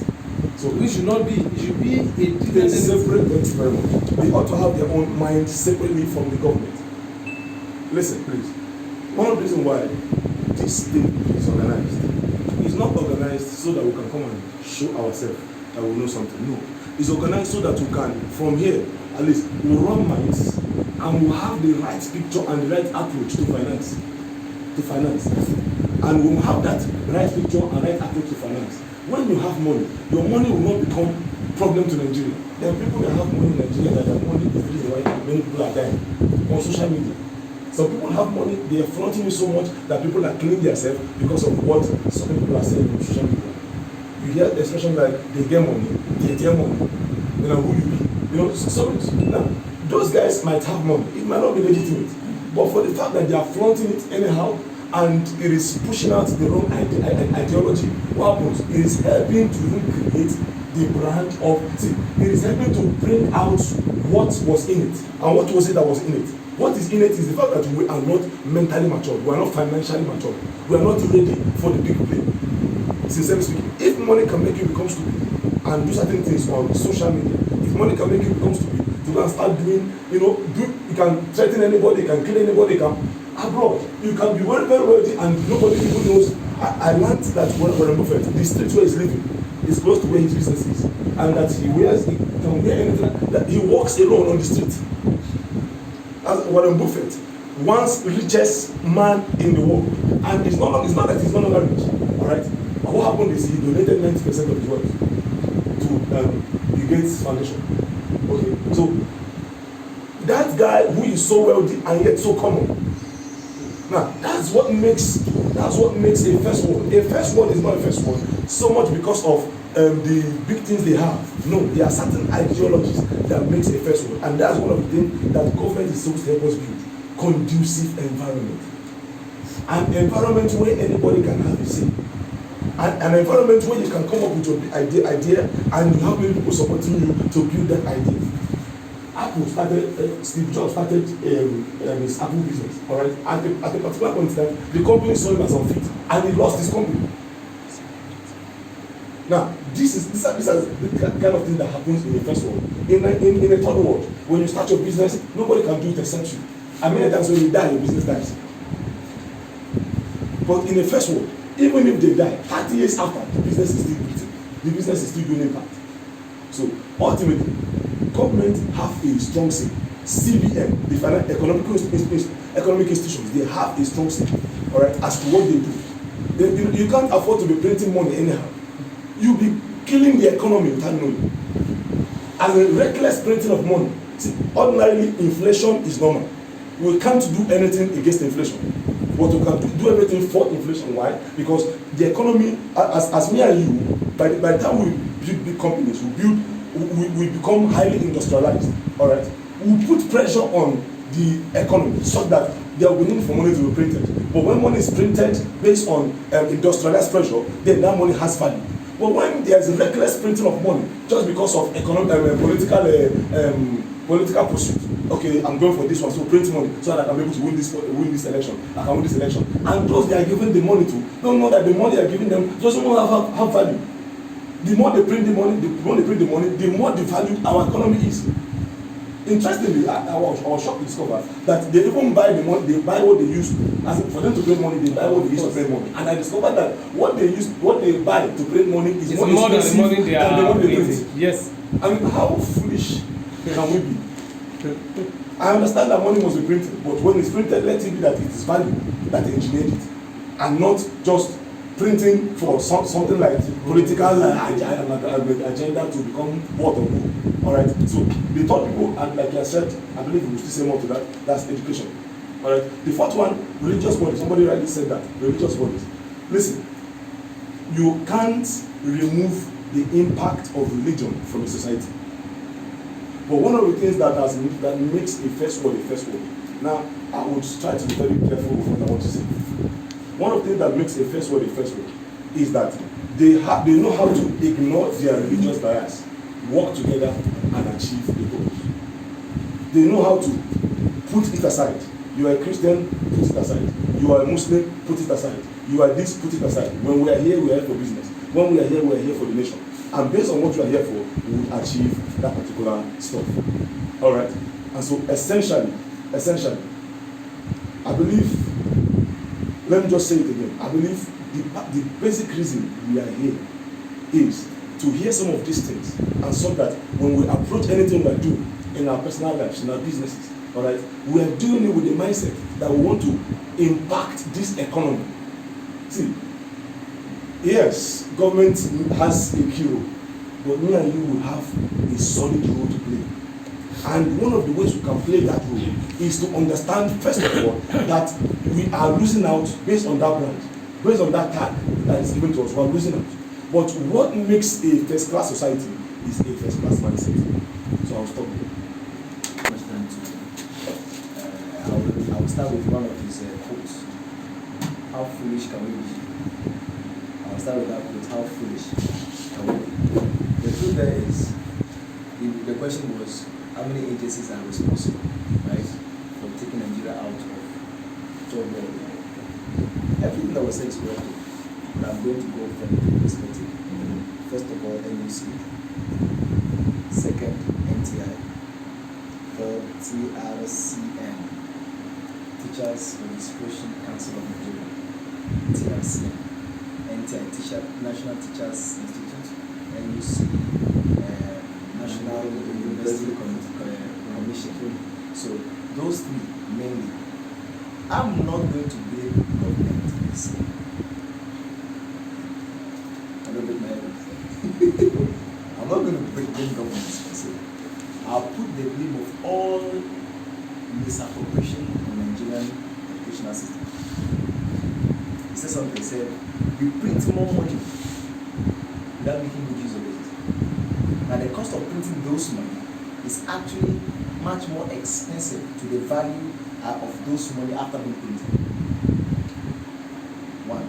Speaker 2: So
Speaker 4: We should not be. It should be a
Speaker 2: they
Speaker 4: different
Speaker 2: separate them very much. They ought to have their own mind separately from the government. Listen, please. One of the reasons why this thing is organized is not organized so that we can come and show ourselves that we know something. No. It's organized so that we can, from here, at least, we'll run minds and we'll have the right picture and the right approach to finance. And we'll have that right picture and right approach to finance. When you have money, your money will not become problem to Nigeria. There are people that have money in Nigeria that their money is the reason why many people are dying on social media. Some people have money, they are flaunting it so much that people are killing themselves because of what some people are saying on social media. You hear expressions like they get money, you know, who you be. You know, so now those guys might have money, it might not be legitimate, but for the fact that they are flaunting it anyhow and it is pushing out the wrong ideology, what happens? It is helping to recreate the brand of, it is helping to bring out what was in it. And what was it that was in it? What is in it is the fact that we are not mentally mature, we are not financially mature, we are not ready for the big play. Sincerely speaking, if money can make you become stupid and do certain things on social media, if money can make you become stupid, you can start doing, you can threaten anybody, you can kill anybody, you can abroad, you can be very, very wealthy and nobody even knows. I learned that Warren Buffett, the street where he's living is close to where his business is, and that he can wear anything, that he walks alone on the street. As Warren Buffett, once richest man in the world, and it's not that he's no longer rich, all right? What happened is he donated 90% of his wealth to Bill Gates Foundation. Okay, so that guy who is so wealthy and yet so common. Now that's what makes a first world. A first world is not a first world so much because of the big things they have. No, there are certain ideologies that makes a first world, and that's one of the things that government is supposed to help us build: conducive environment, an environment where anybody can have a say. An environment where you can come up with your idea and you have many people supporting you to build that idea. Steve Jobs started his Apple business, all right? At a particular point in time, the company saw him as unfit and he lost his company. Now, this is the kind of thing that happens in the first world. In a third world, when you start your business, nobody can do it except you. And many times when you die, your business dies. But in the first world, even if they die, 30 years after, the business is still breathing. The business is still doing impact. So ultimately, government have a strong say. CBN, the economic institutions, they have a strong say, all right, as to what they do. You can't afford to be printing money anyhow. You'll be killing the economy without knowing. And a reckless printing of money. See, ordinarily, inflation is normal. We can't do anything against inflation. But we can do everything for inflation. Why? Because the economy, as me and you, by the time we build big companies, we become highly industrialized. All right, we put pressure on the economy so that there will be need for money to be printed. But when money is printed based on industrialized pressure, then that money has value. But when there is reckless printing of money just because of economic political pursuit, okay, I'm going for this one, so print money so that I can be able to win this election. I can win this election. And those they are giving the money to don't know that the money they are giving them doesn't have value. The more they print the money, the more the value our economy is. Interestingly, I was shocked to discover that they even buy the money, they buy what they use. As for them to print money, they buy what they use to print money. And I discovered that what they buy to print money is more
Speaker 4: than the money they are
Speaker 2: printing.
Speaker 4: printing. Yes.
Speaker 2: I mean, how foolish can we be? I understand that money must be printed, but when it's printed, let it be that it is value that engineered it, and not just printing for something like political agenda to become what or who. All right. So the third people, and like I said, I believe we will still say more to that. That's education. All right. The fourth one, religious bodies. Somebody rightly said that religious bodies. Listen, you can't remove the impact of religion from a society. But one of the things that makes a first word. Now, I would try to be very careful with what I want to say. One of the things that makes a first word is that they know how to ignore their religious bias, work together, and achieve the goals. They know how to put it aside. You are a Christian, put it aside. You are a Muslim, put it aside. You are this, put it aside. When we are here for business. When we are here for the nation. And based on what you are here for, we will achieve that particular stuff. All right. And so essentially, I believe. Let me just say it again. I believe the basic reason we are here is to hear some of these things, and so that when we approach anything we are doing in our personal lives, in our businesses, all right, we are doing it with the mindset that we want to impact this economy. See, yes, government has a key role, but me and you will have a solid role to play. And one of the ways we can play that role is to understand, first of all, that we are losing out based on that brand, based on that tag that is given to us. We are losing out. But what makes a first-class society is a first-class mindset. So I'll stop there.
Speaker 5: I will start with one of his quotes. How foolish can we be? I'll start with that quote. How foolish can we be? The truth there is, the question was, how many agencies are responsible, right, for taking Nigeria out of third world? Everything that was said is correct, but I'm going to go from the perspective. First of all, NUC. Second, NTI. Third, TRCN. Teachers Registration Council of Nigeria. TRCN. NTI, National Teachers Institute. NUC, National University Commission. So those three mainly. I'm not going to blame government per se. I don't blame my head. I'm not going to blame government per se. I'll put the blame of all misappropriation in the Nigerian educational system. He said something, he said, we print more money without making good use of it. And the cost of printing those money is actually much more expensive to the value of those money after being printed. 1,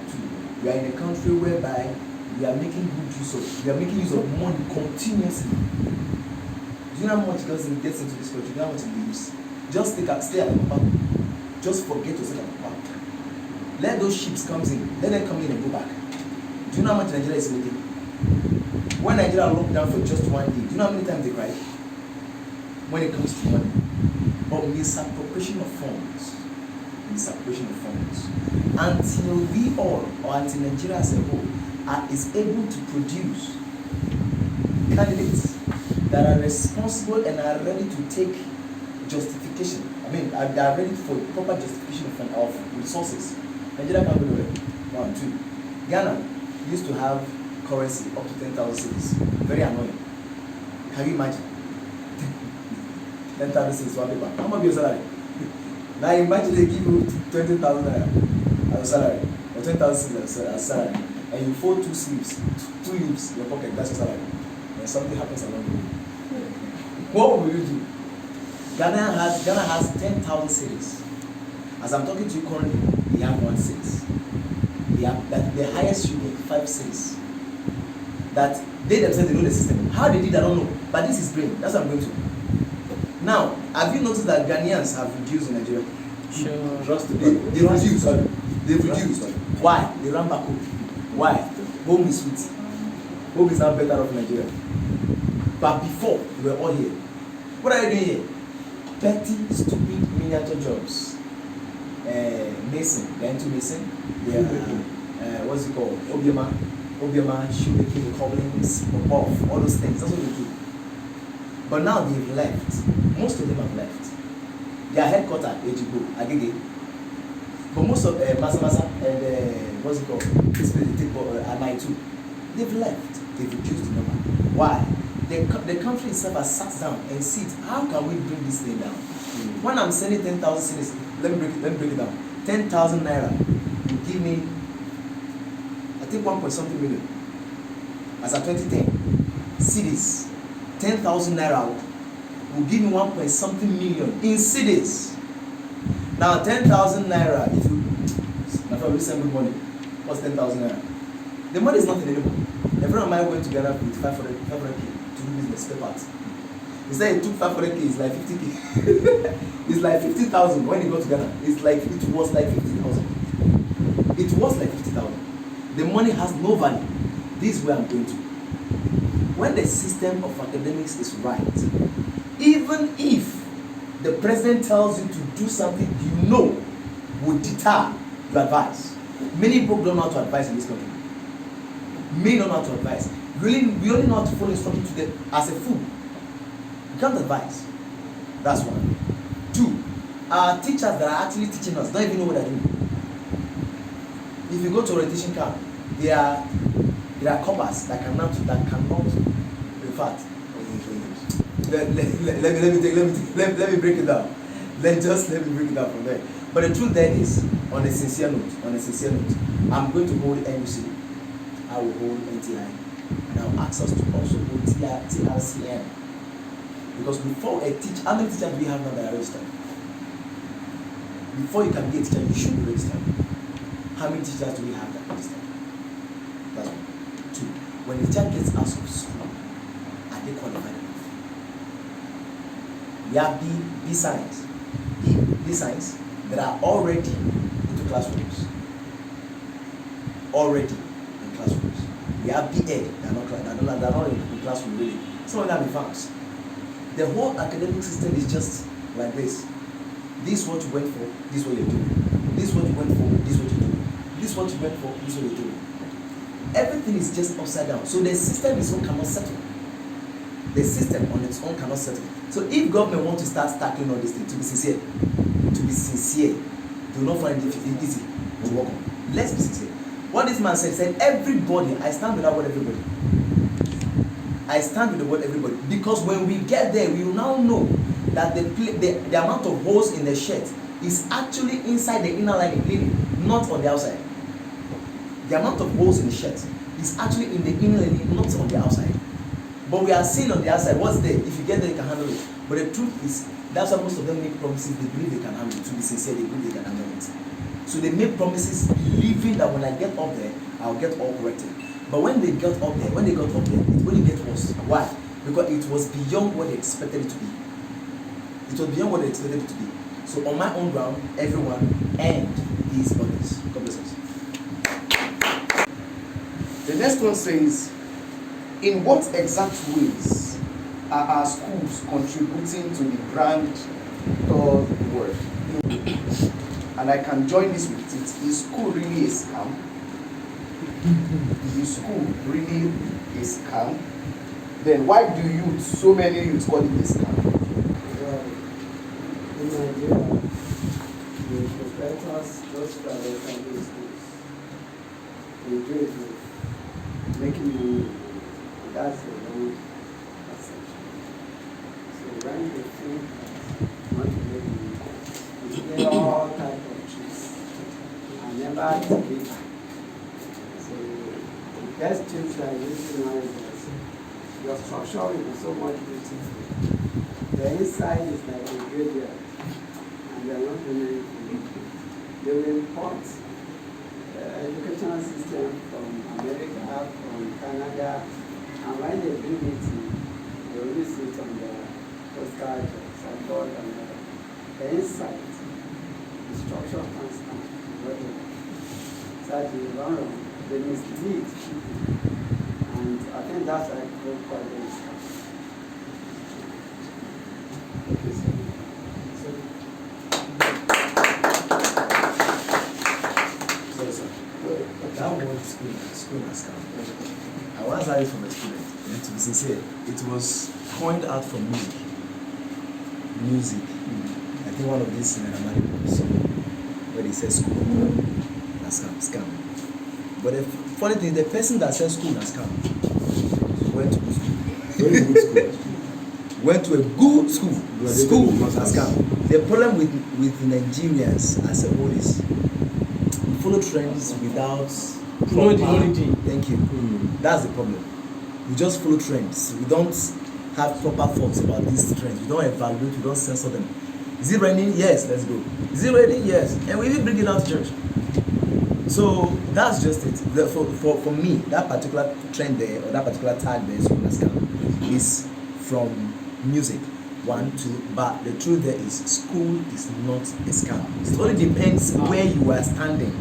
Speaker 5: 2. We are in a country whereby we are making use of money continuously. Do you know how much gets into this country? Do you know how much it leaves? Just stay at the park. Just forget to stay at the park. Let those ships come in. Let them come in and go back. Do you know how much Nigeria is making? When Nigeria locked down for just 1 day, do you know how many times they cried? When it comes to money. But misappropriation of funds. Until we all, or until Nigeria as a whole, is able to produce candidates that are responsible and are ready to take justification. They are ready for proper justification of resources. Nigeria can't do it. 1, 2. Ghana used to have currency up to 10,000 cities. Very annoying. Can you imagine? 10,000 cities, one paper. How much is your salary? Now imagine they give you 20,000 as a salary, or 20,000 as a salary, and you fold 2 leaves in your pocket, that's your salary. And something happens along the way. What will you do? Ghana has 10,000 cities. As I'm talking to you currently, they have 1 cedis. They have that the highest unit 5 cedis. That they themselves they know the system. How they did I don't know. But this is brain. That's what I'm going to. Now, have you noticed that Ghanaians have reduced in Nigeria?
Speaker 4: Sure.
Speaker 5: They've reduced. They've reduced. Why? They ran back home. Why? Home is sweet. Home is now better off Nigeria. But before, we were all here. What are you doing here? Petty, stupid, miniature jobs. Mason, they're into mason. What's it called? Obiama, shoemaking, cobblings, off, all those things. That's what they do. But now they've left. Most of them have left. Their headquarters, Ejibo, Agege. But most of Masa and what's it called? Amai too. They've left. They've reduced the number. Why? The country itself has sat down and seen how can we bring this thing down? When I'm sending 10,000 cedis, let me break it down. 10,000 naira will give me, I think 1 point something million. As at 2010, cedis, 10,000 naira will give me 1 point something million in cedis. Now 10,000 naira, if you, my friend, we send good money. What's 10,000 naira? The money is nothing anymore. A friend of mine went together with 500k to do business spare parts. He said he took 500k, it's like 50k. It's like 50,000 when he got together. It was like 50,000. It was like 50,000. The money has no value. This is where I'm going to. When the system of academics is right, even if the president tells you to do something you know would deter your advice. Many people don't know how to advise in this country. Many don't know how to advise. We only know how to follow instructions to them as a fool. You can't advise. That's one. 2, our teachers that are actually teaching us don't even know what they're doing. If you go to orientation camp, there are coppers that cannot, in fact, let me break it down. Let me break it down from there. But the truth there is, on a sincere note, I'm going to hold NUC, I will hold NTI, and I will ask us to also hold TRCM. Because before a teacher, how many teachers do we have now that are registered? Before you can be a teacher, you should be registered. How many teachers do we have that are registered? That's 1. 2, when a child gets out of school, are they qualified enough? We have B science that are already into classrooms. Already in classrooms. We have B Ed that are not in classrooms really. Some of them are advanced. The whole academic system is just like this. This is what you went for, this is what you're doing. This is what you went for, this is what you're doing. This is what you went for, this is what you're doing. Everything is just upside down. So the system its own cannot settle. The system on its own cannot settle. So if government wants to start tackling all these things, to be sincere, they will not find it easy to work on. Let's be sincere. What this man said, everybody, I stand with that word everybody. I stand with the word everybody. Because when we get there, we will now know that the amount of holes in the shirt is actually inside the inner lining, not on the outside. The amount of holes in the shirt is actually in the inner lining, not on the outside. But we are seeing on the outside what's there. If you get there, you can handle it. But the truth is, that's why most of them make promises. They believe they can handle it. To be sincere, they believe they can handle it. So they make promises believing that when I get up there, I'll get all corrected. But when they got up there, it only gets worse. Why? Because it was beyond what they expected it to be. It was beyond what they expected it to be. So on my own ground, everyone and these brothers. God bless us.
Speaker 1: The next one says, in what exact ways are our schools contributing to the grand third world? And I can join this with it. Is school really a scam? Is school really a scam? Then why do so many youths call it a scam?
Speaker 7: Well, in Nigeria, the professors, those private secondary schools, they do it with making money. That's the wrong perception. So when they think that want to make money, they play all types of tricks and never deliver. So the best things like this now is that your structure will be so much beautiful. The inside is like a graveyard and they are not doing anything. they will import educational system from America, from Canada, and when they bring it in, they will use it on the postcard, support, and the insight, the structure constant, that is wrong, they mislead people, and I think that's why people call them scams.
Speaker 3: Okay, sir.
Speaker 5: Sorry, sir. That word school has come. I once heard it from a student, and to be sincere, it was coined out from music. Music. I think one of these American songs where they say school has come, scam. But the funny thing, the person that said school has come went to good school.
Speaker 2: Very good school.
Speaker 5: Went to a good school.
Speaker 2: Graduated
Speaker 5: School
Speaker 2: with
Speaker 5: has
Speaker 2: masters.
Speaker 5: come. The problem with Nigerians as a whole is we follow trends without
Speaker 4: Know the origin.
Speaker 5: Thank you. That's the problem. We just follow trends. We don't have proper thoughts about these trends. We don't evaluate. We don't censor them. Is it raining? Yes, let's go. Is it raining? Yes. And we even bring it out to church. So that's just it. For me, that particular trend there, or that particular tag there, school has come, is from music. 1, 2, but the truth there is school is not a scam. It only depends where you are standing,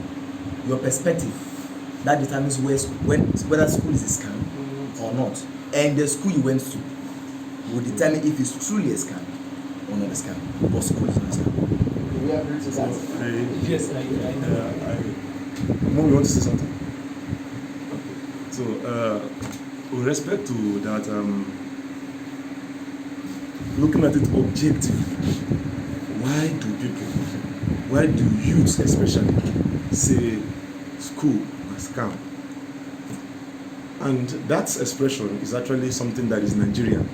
Speaker 5: your perspective. That determines whether school is a scam or not. And the school you went to will determine if it's truly a scam or not a scam. But school is not a scam.
Speaker 1: We agree to that.
Speaker 4: Yes, I know.
Speaker 2: Mom, you want to say something? So, with respect to that, looking at it objectively, why do youths especially say school has scam? And that expression is actually something that is Nigerian.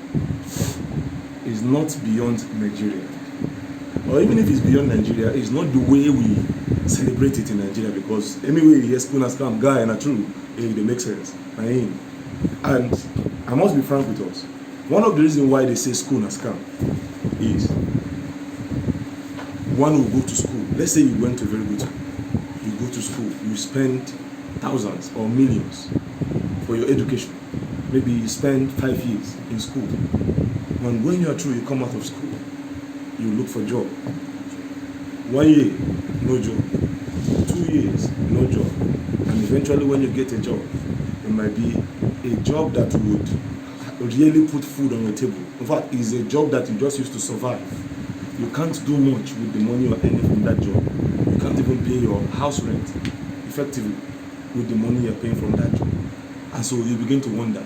Speaker 2: It's not beyond Nigeria. Or even if it's beyond Nigeria, it's not the way we celebrate it in Nigeria, because anyway, yes, school has scam, guy, and a true, they make sense. And I must be frank with us. One of the reasons why they say school has scam is one will go to school. Let's say you went to a very good school. You go to school, you spend thousands or millions for your education. Maybe you spend 5 years in school. And when you are through, you come out of school, you look for a job. 1 year, no job. 2 years, no job. And eventually when you get a job, it might be a job that would really put food on your table. In fact, it's a job that you just used to survive. You can't do much with the money you're earning from that job. You can't even pay your house rent effectively with the money you're paying from that job. And so you begin to wonder.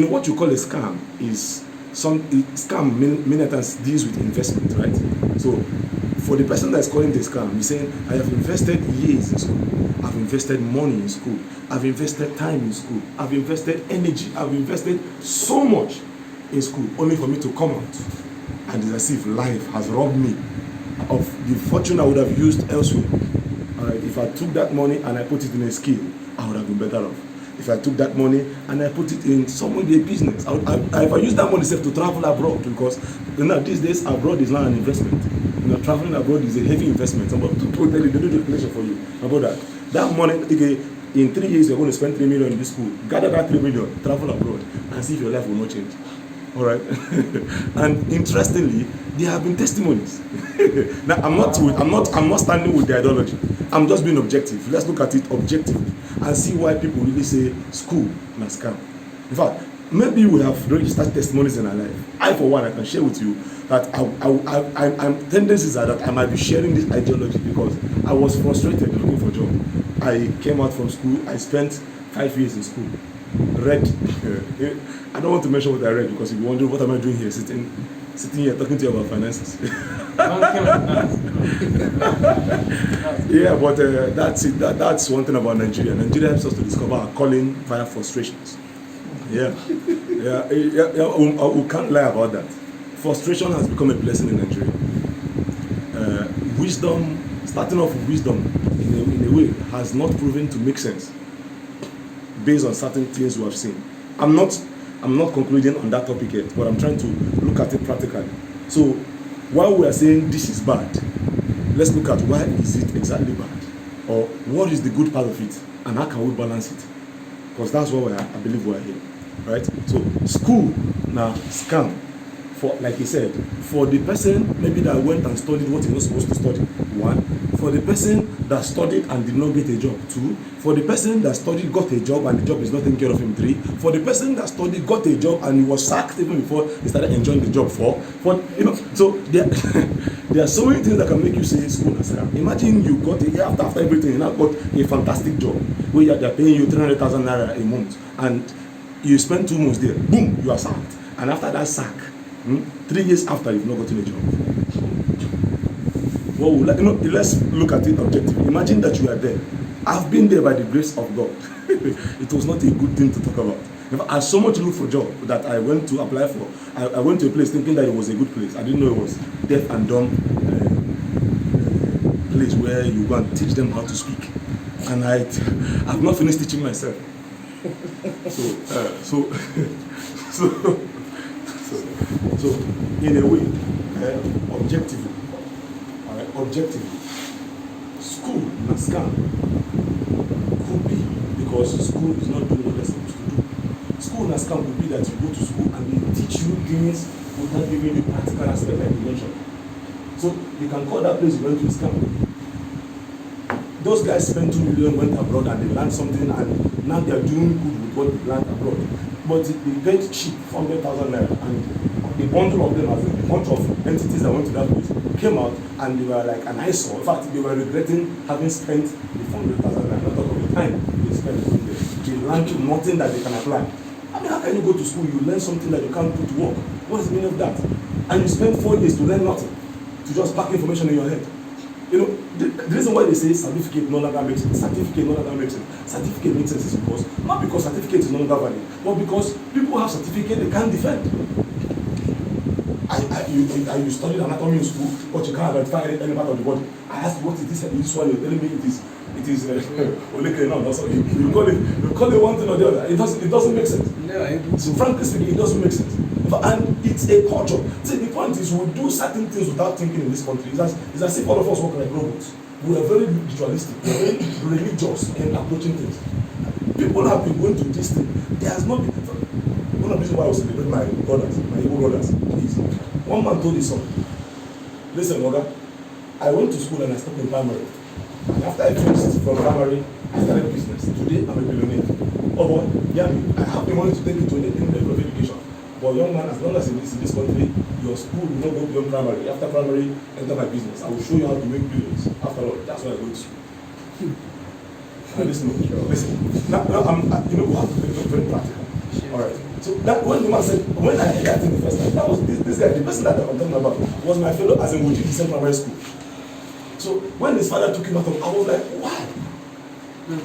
Speaker 2: What you call a scam is scam many times deals with investment, right? So for the person that's calling the scam, he's saying, I have invested years in school, I've invested money in school, I've invested time in school, I've invested energy, I've invested so much in school, only for me to come out. And it's as if life has robbed me of the fortune I would have used elsewhere. Alright, if I took that money and I put it in a skill, I would have been better off. If I took that money and I put it in some way a business, if I use that money to travel abroad, because these days abroad is not an investment. Traveling abroad is a heavy investment. Somebody to tell you, they do the calculation for you about that. That money, in 3 years you're going to spend 3 million in this school. Gather that 3 million, travel abroad, and see if your life will not change. All right. And interestingly, there have been testimonies. Now I'm not standing with the ideology. I'm just being objective. Let's look at it objectively and see why people really say school na scam. In fact, maybe we have registered testimonies in our life. I, for one, I can share with you that I'm tendencies are that I might be sharing this ideology because I was frustrated looking for a job. I came out from school. I spent 5 years in school. Read. I don't want to mention what I read because if you wonder what am I doing here, sitting here talking to you about finances. Yeah, but that's it. That's one thing about Nigeria. Nigeria helps us to discover our calling via frustrations. Yeah. We can't lie about that. Frustration has become a blessing in Nigeria. Wisdom, starting off with wisdom, in a way, has not proven to make sense based on certain things we have seen. I'm not concluding on that topic yet, but I'm trying to look at it practically. So while we are saying this is bad, let's look at why is it exactly bad, or what is the good part of it, and how can we balance it? Because that's what I believe we're here, right? So school now scam. For, like he said, for the person maybe that went and studied what he was supposed to study, 1. For the person that studied and did not get a job, 2. For the person that studied, got a job, and the job is not taking care of him, 3. For the person that studied, got a job, and he was sacked even before he started enjoying the job, 4. For, you know, so there, there are so many things that can make you say school is scam. Imagine you got after everything, you now got a fantastic job where they're paying you 300,000 naira a month, and you spend 2 months there, boom, you are sacked, and after that sack, 3 years after, you've not gotten a job. Well, let's look at it objectively. Imagine that you are there. I've been there by the grace of God. It was not a good thing to talk about. I so much looked for a job that I went to apply for. I went to a place thinking that it was a good place. I didn't know it was deaf and dumb place where you go and teach them how to speak. And I've not finished teaching myself. So in a way, objectively, school and scam could be because school is not doing what they're supposed to do. School and scam could be that you go to school and they teach you things without giving you practical aspect like you mentioned. So you can call that place you went to a scam. Those guys spent 2 million, went abroad, and they learned something, and now they are doing good with what they learned abroad. But they get cheap, 400,000 naira, and a bundle of them, a bunch of entities that went to that place, came out, and they were like an eyesore. In fact, they were regretting having spent the 400,000 naira, not of the time they spent on there. They learned nothing that they can apply. I mean, how can you go to school, you learn something that you can't put to work? What is the meaning of that? And you spend 4 years to learn nothing, to just pack information in your head. You know, the reason why they say certificate no longer makes sense, certificate no longer makes sense, certificate makes sense is because, not because certificate is no longer valid, but because people have certificate they can't defend. You studied anatomy in school, but you can't identify any part of the body. I asked you, what is this? This one you're telling me it is no, you call it one thing or the other. It doesn't make sense. No, so frankly speaking, it doesn't make sense. And it's a culture. See, the point is, we do certain things without thinking in this country. It's as if all of us work like robots. We are very ritualistic, we are very religious in approaching things. People have been going to this thing. There has not been. One of the reasons why I was celebrating my Igbo brothers, is one man told his son, listen, Oga, I went to school and I stopped in primary. And after I finished from primary, I started business. Today, I'm a billionaire. Oh boy, yeah, I have the money to take you to the level of education. But young man, as long as in this country, your school will not go beyond primary. After primary, enter my business. I will show you how to make billions. After all, that's why I go to school. Now listen. Now we have to make it very practical. All right. So that when the man said, when I heard that thing the first time, that was this guy, the person that I'm talking about, was my fellow as in Wuji, the same primary school. So when his father took him out of, I was like, why?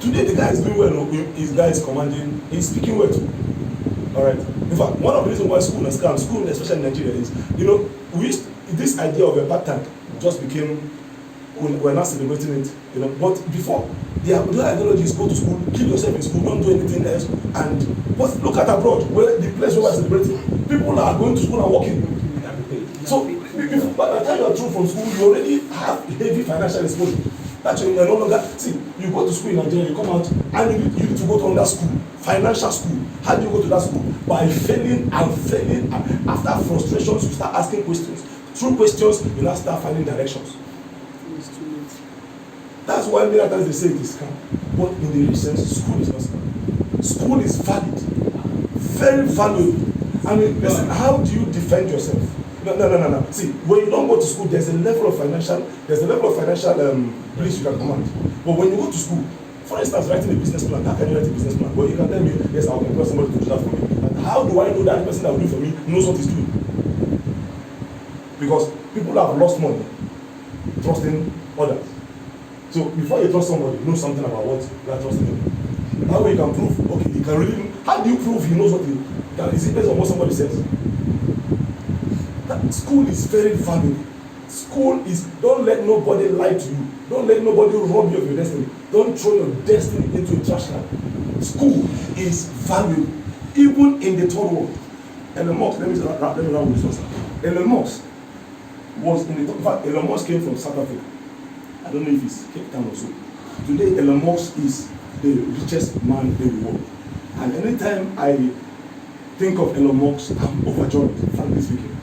Speaker 2: Today the guy is doing well. His guy is commanding. He's speaking well too. All right. In fact, one of the reasons why school and scam, school especially in Nigeria, is, this idea of a part-time just became, we're not celebrating it, But before, the ideology is go to school, kill yourself in school, don't do anything else. But look at abroad, where the place where we're celebrating, people are going to school and working. So by the time you are through from school, you already have heavy financial exposure. Actually, you're no longer, you go to school in Nigeria, you come out, and you need to go to another school, financial school. How do you go to that school? By failing and failing. After frustrations, you start asking questions. Through questions, you now start finding directions. That's why many times they say it is scam. But in the real sense, school is not scam. School is valid. Very valuable. I mean, listen, how do you defend yourself? No. See, when you don't go to school, there's a level of financial bliss you can command. But when you go to school, for instance, writing a business plan, how can you write a business plan? Well, you can tell me, yes, I'll employ somebody to do that for me. And how do I know that the person that will do it for me knows what he's doing? Because people have lost money trusting others. So before you trust somebody, you know something about what you are trusting him. That way you can prove, okay, he can really, how do you prove he knows what he can? Is it based on what somebody says? School is very valuable. School is, don't let nobody lie to you. Don't let nobody rob you of your destiny. Don't throw your destiny into a trash can. School is valuable, even in the third world. Elon Musk, let me round with this one. Elon Musk was in the top. In fact, Elon Musk came from South Africa. I don't know if it's Cape Town or so. Today, Elon Musk is the richest man in the world. And anytime I think of Elon Musk, I'm overjoyed, frankly speaking.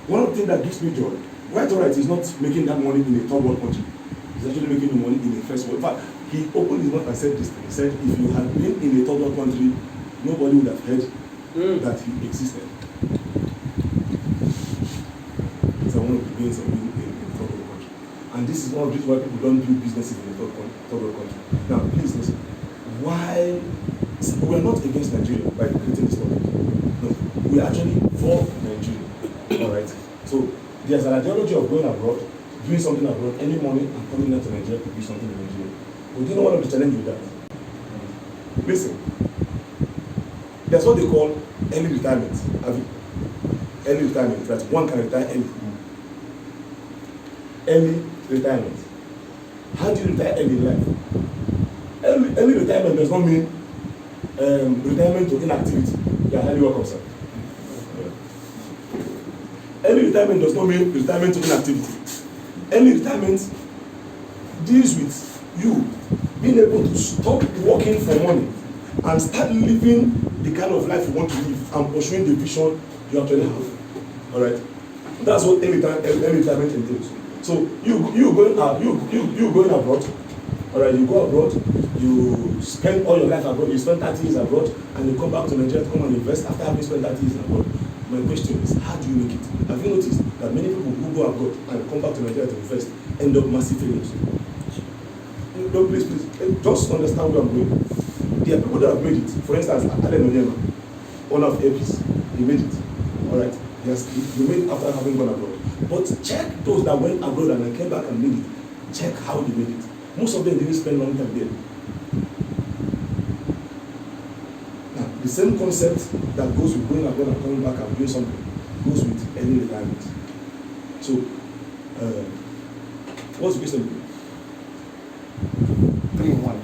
Speaker 2: One of the things that gives me joy, White Alright is not making that money in a third world country. He's actually making the money in a first world. In fact, he opened his mouth and said this thing. He said, if you had been in a third world country, nobody would have heard that he existed. It's one of the gains of being in a third world country. And this is one of the reasons why people don't do businesses in a third world country. Now, please listen. Why? We are not against Nigeria by creating this topic. No, we are actually for Nigeria. All right. So there's an ideology of going abroad, doing something abroad, any money, and coming out to Nigeria to do something in Nigeria. But do you know one of the challenges with that? Listen, there's what they call early retirement. Have you? Early retirement, right? One can retire early. Early retirement. How do you retire early in life? Early retirement does not mean retirement to inactivity. You are highly welcome, sir. Early retirement does not mean retirement to inactivity. Early retirement deals with you being able to stop working for money and start living the kind of life you want to live and pursuing the vision you actually have. All right, that's what early retirement entails. So you going abroad. All right, you go abroad, you spend all your life abroad, you spend 30 years abroad, and you come back to Nigeria to come and invest after having spent 30 years abroad. My question is, how do you make it? Have you noticed that many people who go abroad and come back to Nigeria to invest end up massive failures? No, please, just understand where I'm going. There are people that have made it. For instance, Allen Onyema, owner of Apis, he made it. All right, yes, he made it after having gone abroad. But check those that went abroad and then came back and made it. Check how they made it. Most of them didn't spend long time there. Now, the same concept that goes with going abroad and coming back and doing something goes with early retirement. So, what's the question?
Speaker 1: 3 in 1.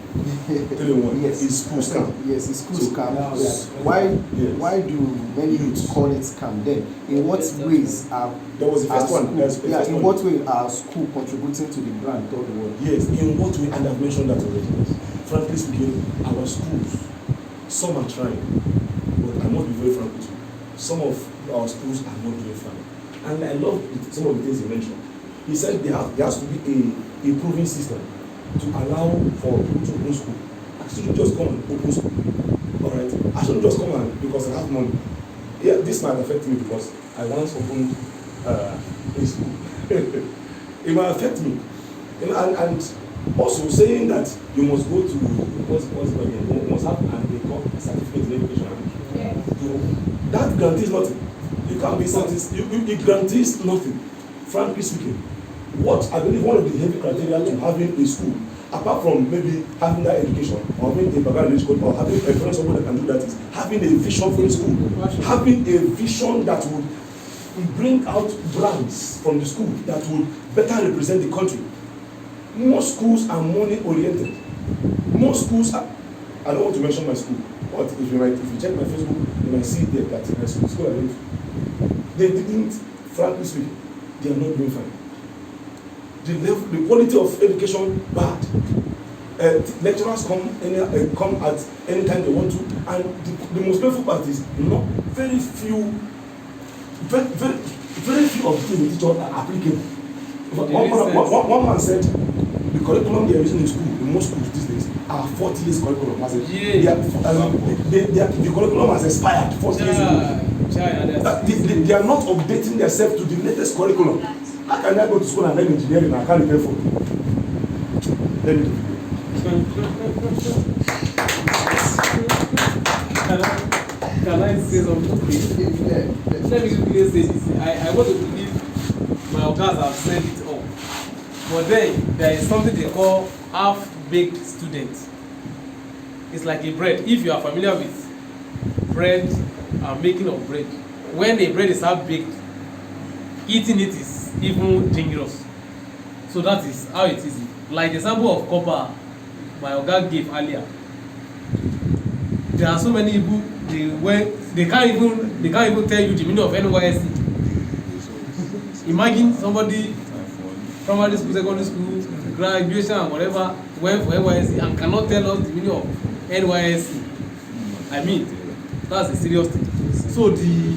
Speaker 2: 3 in 1.
Speaker 1: Yes.
Speaker 2: It's school scam.
Speaker 1: Yes, it's school
Speaker 2: So,
Speaker 1: scam.
Speaker 2: yes.
Speaker 1: Why do many youths call it scam then? In what ways are
Speaker 2: There was the first one.
Speaker 1: in what way are school contributing to the brand third world?
Speaker 2: Yes, in what way? And I've mentioned that already. Frankly speaking, our schools, some are trying, but I must be very frank with you. Some of our schools are not doing fine. And I love some of the things he mentioned. He said there has to be a proving system to allow for people to open school. I shouldn't just come and open school. Alright? I shouldn't just come and because I have money. Yeah, this might affect me because I once opened a school. It might affect me. And also saying that you must go to you must have a certificate in education. Yeah. That guarantees nothing. You can't be satisfied. It guarantees nothing. Frankly speaking, what I believe one of the heavy criteria to having a school, apart from maybe having that education or having a background education or having a friend someone that can do that, is having a vision for the school, having a vision that would bring out brands from the school that would better represent the country. Most schools are money oriented. Most schools are, I don't want to mention my school, but if you check my Facebook, you might see there that my school I went to, they didn't, frankly speaking, they are not doing fine. The quality of education bad. Lecturers come at any time they want to, and the most painful part is not very few of the things the teachers are applicable. One man said the curriculum they are using in school, in most schools these days, are 40 years curriculum. The curriculum has expired 40 years ago. They are not updating themselves to the latest curriculum. How can I go to school and learn engineering and I can't pay for it? Let me do
Speaker 4: Can I say something? Let me quickly say this. I want to believe my ogas have said it all. But then there is something they call half-baked student. It's like a bread. If you are familiar with bread and making of bread, when a bread is half-baked, eating it is even dangerous. So that is how it is. Like the example of copper my oga gave earlier. There are so many people they can't even tell you the meaning of NYSC. Imagine somebody, primary school, secondary school, graduation and whatever, went for NYSC and cannot tell us the meaning of NYSC. I mean, that's a serious thing. So the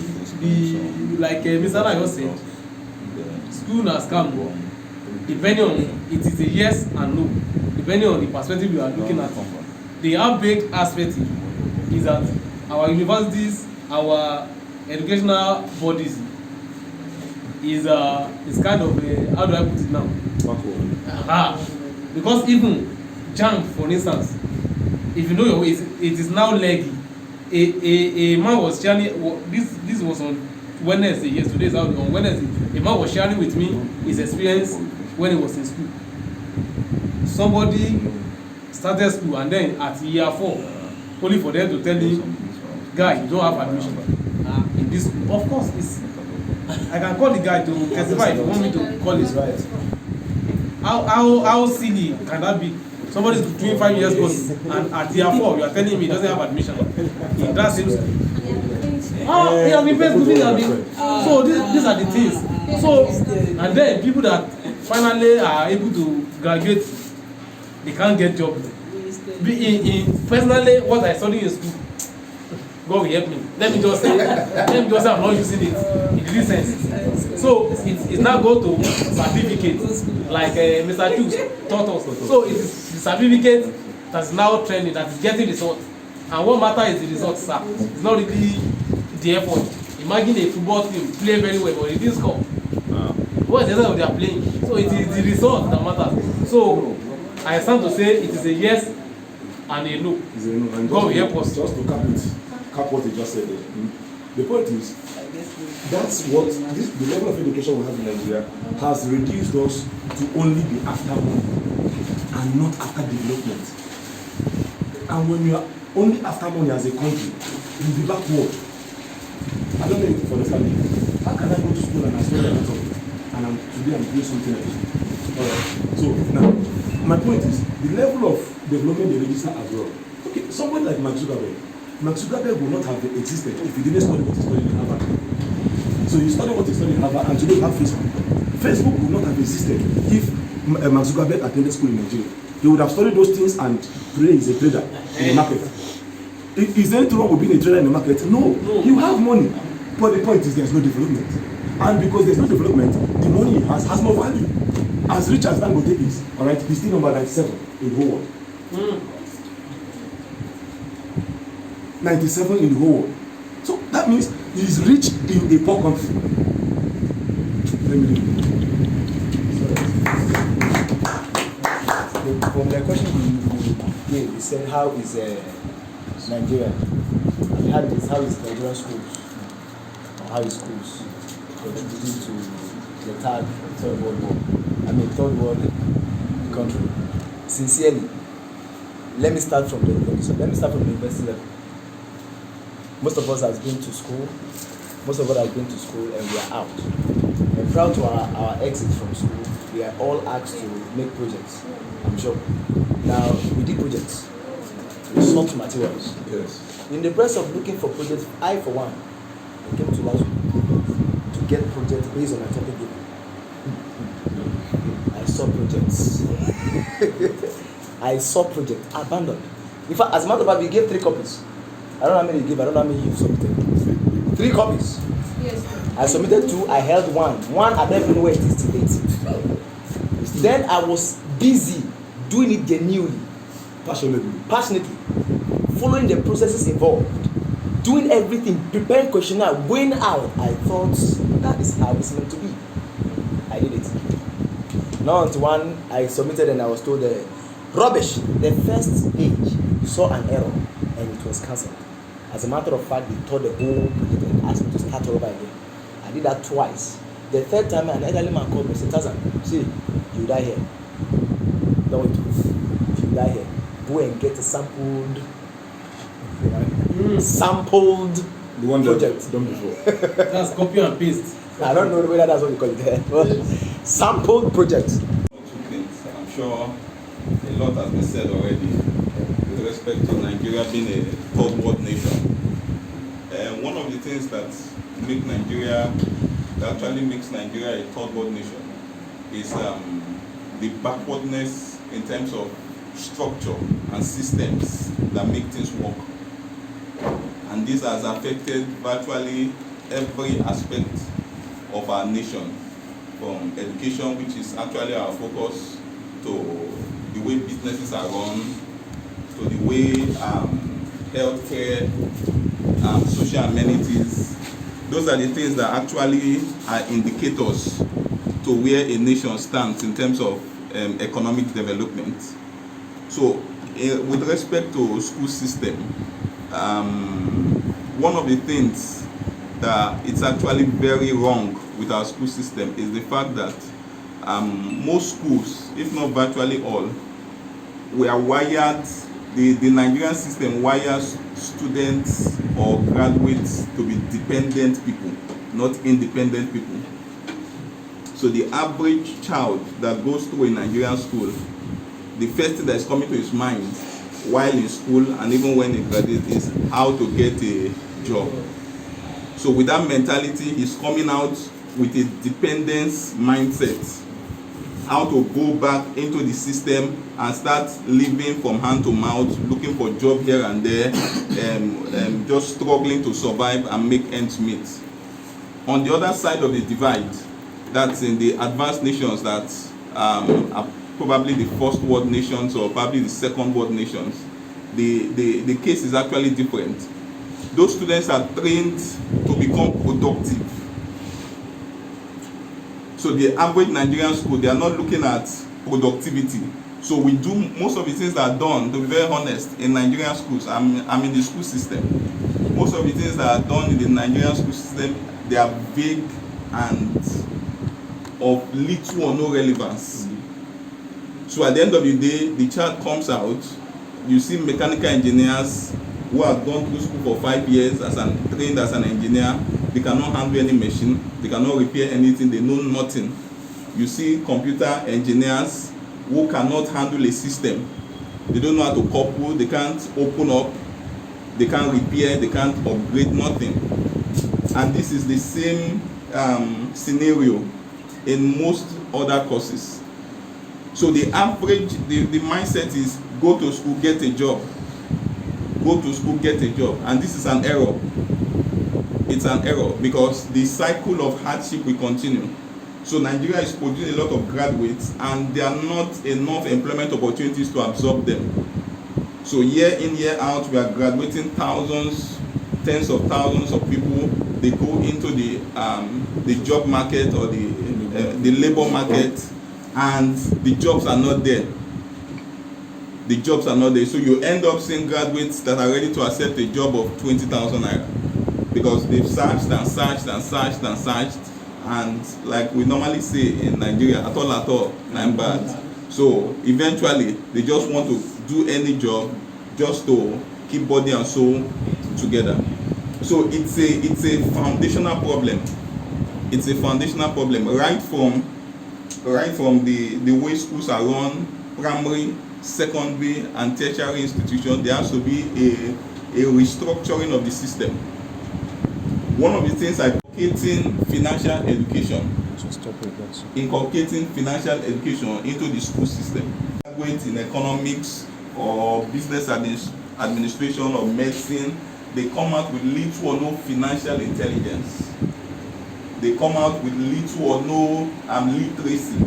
Speaker 4: like Mr. Nayo said, school has come. Depending on it is a yes and no, depending on the perspective you are looking at. The half-baked aspect is that our universities, our educational bodies is kind of how do I put it now? Because even JAMB, for instance, if you know it is now leggy. A man was sharing this was on Wednesday. Yesterday is out on Wednesday. A man was sharing with me his experience when he was in school. Somebody started school and then at year 4, only for them to tell him, guy, you don't have admission in this school. Of course, I can call the guy to testify if you want me to call his right. How silly can that be? Somebody is doing 5 years course and at year 4 you are telling me he doesn't have admission in that same school. He has been paid good. So these are the things. So and then people that finally are able to graduate, they can't get job. Personally, what I studied in school, God will help me. Let me just say I'm not using it in this sense. So it's now go to certificate, like Mr. Hughes taught us. So it is the certificate that's now trending, that is getting results. And what matters is the results, sir. It's not really the effort. Imagine a football team play very well, but it didn't score. What is the result they are playing? So it is the result that matters. So I stand to say it is a yes and a no.
Speaker 2: It's a no. And
Speaker 4: God will help us.
Speaker 2: Just to cap what he just said there. The point is, that's what the level of education we have in Nigeria has reduced us to only be after money and not after development. And when you are only after money as a country, you'll be backward. I don't know if you understand me. How can I go to school and I study a lot and today I'm doing something else? Alright. So now, my point is the level of development they register as well. Okay, somebody like Mark Zuckerberg will not have existed if he didn't study what he studied in Harvard. So he studied what he studied in Harvard and today we have Facebook. Facebook would not have existed if Mark Zuckerberg attended school in Nigeria. He would have studied those things and today he's a trader in the market. Is there anything wrong with being a trader in the market? No. You have money. But the point is there's no development. And because there's no development, the money he has no value. As rich as Dangote is, alright, he's still number 97 in the whole world. 97 in the whole world. So that means he's rich in a poor country. Let me read.
Speaker 5: From the question you gave, you said how is Nigeria? How is Nigerian schools? Or how is schools contributing to the third world war? Third world country. Sincerely, let me start from the university level. Most of us have been to school. Most of us have been to school and we are out. And prior to our exit from school, we are all asked to make projects. I'm sure. Now we did projects. We sought materials.
Speaker 2: Yes.
Speaker 5: In the process of looking for projects, I for one came to last week to get projects based on my topic given. I saw projects. I saw projects abandoned. In fact, as a matter of fact, we gave 3 copies. I don't know how many you gave, I don't know how many you submitted. 3 copies.
Speaker 6: Yes.
Speaker 5: I submitted 2, I held 1. One I don't even know where it is to date. Then I was busy doing it genuinely. Passionately. Following the processes involved. Doing everything, preparing questionnaire, going out. I thought that is how it's meant to be. I did it. Now until one I submitted and I was told rubbish. The first page saw an error and it was cancelled. As a matter of fact, they tore the whole project and asked me to start all over again. I did that twice. The third time, an elderly man called me and said, Tazan, see, you die here. No, wait. If you die here, go and get a sampled
Speaker 2: The one
Speaker 5: project.
Speaker 2: that done before.
Speaker 4: That's copy and paste.
Speaker 5: I don't know whether that's what you call it. Sampled project.
Speaker 8: 2 things. I'm sure a lot has been said already with respect to Nigeria being a third world nation. One of the things that actually makes Nigeria a third world nation is the backwardness in terms of structure and systems that make things work. And this has affected virtually every aspect of our nation, from education, which is actually our focus, to the way businesses are run, to the way healthcare, social amenities. Those are the things that actually are indicators to where a nation stands in terms of economic development. So, with respect to school system, one of the things that it's actually very wrong with our school system is the fact that most schools, if not virtually all, were wired, the Nigerian system wires students or graduates to be dependent people, not independent people. So the average child that goes through a Nigerian school, the first thing that is coming to his mind while in school and even when he graduates is how to get a job. So with that mentality, he's coming out with a dependence mindset, how to go back into the system and start living from hand to mouth, looking for job here and there, just struggling to survive and make ends meet. On the other side of the divide, that's in the advanced nations that are probably the first world nations or probably the second world nations, the case is actually different. Those students are trained to become productive. So the average Nigerian school, they are not looking at productivity. So we do most of the things that are done, to be very honest, in Nigerian schools. I'm in the school system. Most of the things that are done in the Nigerian school system, they are vague and of little or no relevance. So at the end of the day, the child comes out, you see mechanical engineers who have gone through school for 5 years trained as an engineer. They cannot handle any machine, they cannot repair anything, they know nothing. You see computer engineers who cannot handle a system. They don't know how to couple, they can't open up, they can't repair, they can't upgrade, nothing. And this is the same scenario in most other courses. So the average, the mindset is go to school, get a job. Go to school, get a job. And this is an error. It's an error because the cycle of hardship will continue. So Nigeria is producing a lot of graduates and there are not enough employment opportunities to absorb them. So year in, year out, we are graduating thousands, tens of thousands of people. They go into the job market or the labor market, and the jobs are not there. The jobs are not there. So you end up seeing graduates that are ready to accept a job of 20,000 naira because they've searched and searched and searched and searched, and like we normally say in Nigeria, at all, I'm bad. So eventually they just want to do any job just to keep body and soul together. So it's a foundational problem. It's a foundational problem right from the way schools are run, primary, secondary and tertiary institutions. There has to be a restructuring of the system. One of the things like inculcating financial education into the school system. Graduates in economics or business administration or medicine, they come out with little or no financial intelligence. They come out with little or no literacy